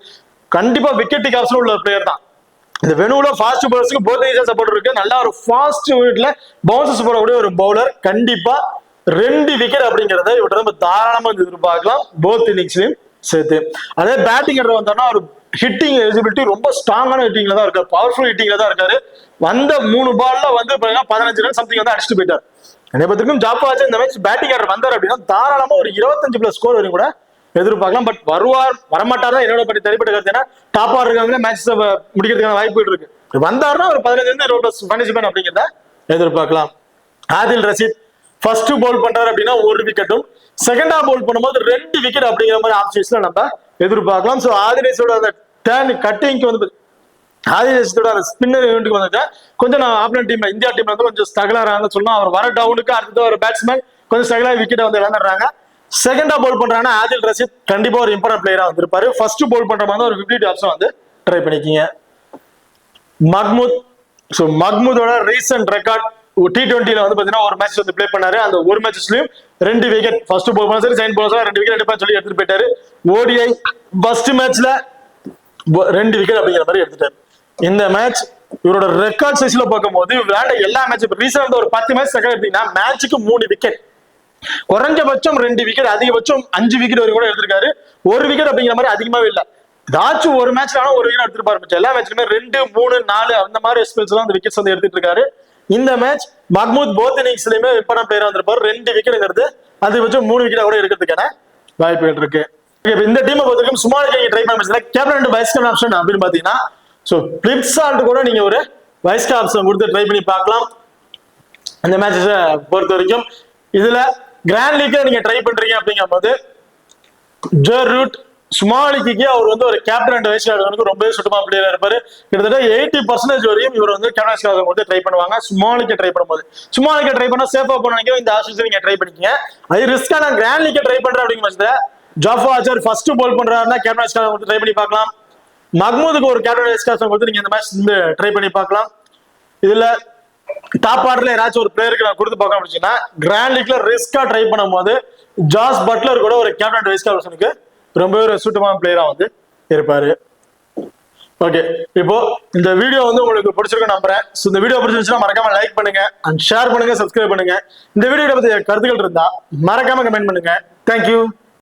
கண்டிப்பா விக்கெட் ஆப்ஷன் உள்ள பிளேயர் தான். இந்த வெனுல ஃபாஸ்ட் பவுலர்ஸ்க்கு போத் இன்னிங்ஸ் சப்போர்ட் இருக்கு. நல்லா ஒரு ஃபாஸ்ட் வீட்ல பவுன்சஸ் போடக்கூடிய ஒரு பவுலர். கண்டிப்பா 2 விக்கெட் அப்படிங்கறத இவர்கிட்ட நம்ம தாராளமா எதிர்பார்க்கலாம் போத் இன்னிங்ஸ்லயும் சேர்த்து. அதே பேட்டிங் வந்தோம்னா ஒரு ஹிட்டிங் எலிஜிபிலிட்டி ரொம்ப ஸ்ட்ராங்கான ஹிட்டிங்ல தான் இருக்காரு, பவர்ஃபுல் ஹிட்டிங்ல தான் இருக்காரு. வந்த 3 பால்ல வந்து 15 ரன் சம்திங் வந்து அடிச்சுட்டு போயிட்டார். என்னை பத்திரிக்கும் ஜாஃபா ஆர்ச்சர் இந்த மேட்ச் பேட்டிங் ஆர்டர் வந்தார் அப்படின்னா தாராளமா ஒரு 25 பிளஸ் ஸ்கோர் வரைக்கும் கூட எதிர்பார்க்கலாம். பட் வரமாட்டார் தான் என்னோட பற்றி தனிப்பட்ட கருத்து. ஏன்னா டாப் ஆர்டர் இருக்காங்க, மேட்ச் முடிக்கிறதுக்கான வாய்ப்புகள் இருக்கு. வந்தாருன்னா ஒரு 15 இருந்து 20 பிளஸ் ஃபேண்டசி அப்படிங்கிறத எதிர்பார்க்கலாம். ஆதில் ரஷீத் ஃபர்ஸ்ட் பவுல் பண்றாரு அப்படின்னா ஒரு விக்கெட்டும், செகண்டா பவுல் பண்ணும்போது 2 விக்கெட் அப்படிங்கிற மாதிரி ஆப்ஷன்ஸ்ல நம்ம எதிர்பார்க்கலாம். ஸோ ஆதிரேஷோட அந்த டேர்ன் கட்டிங்க்கு வந்து ஆதிரேஷோட அந்த ஸ்பின்னர் ஈவெண்ட்டுக்கு வந்துட்டு கொஞ்சம் நான் ஆப்னன் டீம்ல இந்தியா டீம்ல வந்து கொஞ்சம் ஸ்ட்ரகிளாக சொல்லலாம். அவர் வர டவுனுக்கு அடுத்த ஒரு பேட்ஸ்மேன் கொஞ்சம் ஸ்ட்ரகிளாக விக்கெட்டை வந்து இழந்துடுறாங்க. செகண்டா பவுல் பண்றாங்கன்னா ஆதில் ரஷீத் கண்டிப்பா ஒரு இம்பார்ட்டன்ட் பிளேயரா வந்திருப்பாரு. ஃபர்ஸ்ட் பவுல் பண்ற மாதிரி ஒரு 50 ஆப்ஷன் வந்து ட்ரை பண்ணிக்கிங்க. மஹ்மூத். ஸோ மஹ்மூதோட ரீசன்ட் ரெக்கார்ட் T20ல வந்து பாத்தீங்கன்னா ஒரு மேட்ச் வந்து பிளே பண்ணாரு. அந்த ஒரு மேட்ச்லயும் 2 விக்கெட் ஃபர்ஸ்ட் பவுல் பண்ணா சரி, செகண்ட் பவுல் 2 விக்கெட் எடுப்பா சொல்லி எடுத்துட்டு போயிட்டாரு. ODI ஃபர்ஸ்ட் மேட்ச்ல 2 விக்கெட் அப்படிங்கிற மாதிரி எடுத்துட்டாரு. இந்த மேட்ச் இவரோட ரெக்கார்ட் சைஸ்ல பார்க்கும்போது விளையாண்ட எல்லா மேட்ச் ரீசெண்டா ஒரு 10 மேட்ச் ரெக்கார்ட் எடுத்தீங்கன்னா மேட்சுக்கு 3 விக்கெட், குறைஞ்சபட்சம் 2 விக்கெட், அதிகபட்சம் 5 விக்கெட் வரைக்கும் கூட எடுத்திருக்காரு. ஒரு விக்கெட் அப்படிங்கிற மாதிரி அதிகமாவே இல்ல. ஏதாச்சும் ஒரு மேட்ச்ல ஒரு விக்கெட் எடுத்துட்டு பாரு. எல்லா மேட்ச்லயுமே 2, 3, 4 அந்த மாதிரி ஸ்பெல்ஸ் எல்லாம் அந்த விக்கெட்ஸ் வந்து எடுத்துட்டு இருக்காரு. இந்த மேட்ச் மஹ்மூத் போத் இன்னிங்ஸ்லயுமே இம்பார்ட்டன்ட் பிளேயரா வந்திருப்பாரு. 2 விக்கெட்ங்கிறது அதிகபட்சம் 3 விக்கெட் கூட எடுக்கிறதுக்கான வாய்ப்புகள் இருக்கு. இந்த டீமை பொறுத்தவரைக்கும் சுமார் ட்ரை பண்ண captain and vice captain option அப்படின்னு பாத்தீங்கன்னா ஸோ பிளிப்சால்ட் கூட நீங்க ஒரு வைஸ் கேப்டன் ஆப்ஷன் கொடுத்து ட்ரை பண்ணி பார்க்கலாம். அந்த மேட்சஸை பொறுத்த வரைக்கும் இதுல கிராண்ட் லீக்ல நீங்க ட்ரை பண்றீங்க அப்படிங்கும் போது ஜெரூட் சுமாலிக்கு அவர் வந்து ஒரு கேப்டன் அண்ட் வைஸ் கேப்டனுக்கு ரொம்ப சுத்தமா பிளேயரா இருப்பாரு. கிட்டத்தட்ட 80% வரையும் இவர் வந்து கேப்டன் கொடுத்து ட்ரை பண்ணுவாங்க. சுமாலிக்கு ட்ரை பண்ணும்போது சுமாலிக்கு ட்ரை பண்ணா சேஃபா போனாங்க. இந்த ஆப்ஷன்ஸ் நீங்க ட்ரை பண்ணிக்கங்க. அது ரிஸ்கா நான் கிராண்ட் லீக் ட்ரை பண்றேன் அப்படிங்கிற பட்சத்துல ஜாஃபா ஆர்ச்சர் ஃபர்ஸ்ட் பவுல் பண்றாருன்னா கேப்டன் வைஸ் கேப்டன் கொடுத்து ட்ரை பண்ணி பார்க்கலாம். மஹ்மூதுக்கு ஒரு கேப்டன் வைஸ் கேப்டன் கொடுத்து நீங்க இந்த மேட்ச் ட்ரை பண்ணி பார்க்கலாம். இதுல டாப் ஆர்டர்ல யாராச்சும் ஒரு பிளேயருக்கு நான் கொடுத்து பார்க்க முடிச்சுன்னா கிராண்ட் லீக்ல ரிஸ்கா ட்ரை பண்ணும்போது ஜாஸ் பட்லர் கூட ஒரு கேப்டன் வைஸ் கேப்டனுக்கு ரொம்பவே ஒரு சூட்டமான பிளேயரா வந்து இருப்பாரு. ஓகே, இப்போ இந்த வீடியோ வந்து உங்களுக்கு பிடிச்சிருக்கும் நம்புறேன். இந்த வீடியோ பிடிச்சிருந்துச்சுன்னா மறக்காம லைக் பண்ணுங்க அண்ட் ஷேர் பண்ணுங்க, சப்ஸ்கிரைப் பண்ணுங்க. இந்த வீடியோ பத்தி கருத்துக்கள் இருந்தா மறக்காம கமெண்ட் பண்ணுங்க. தேங்க்யூ.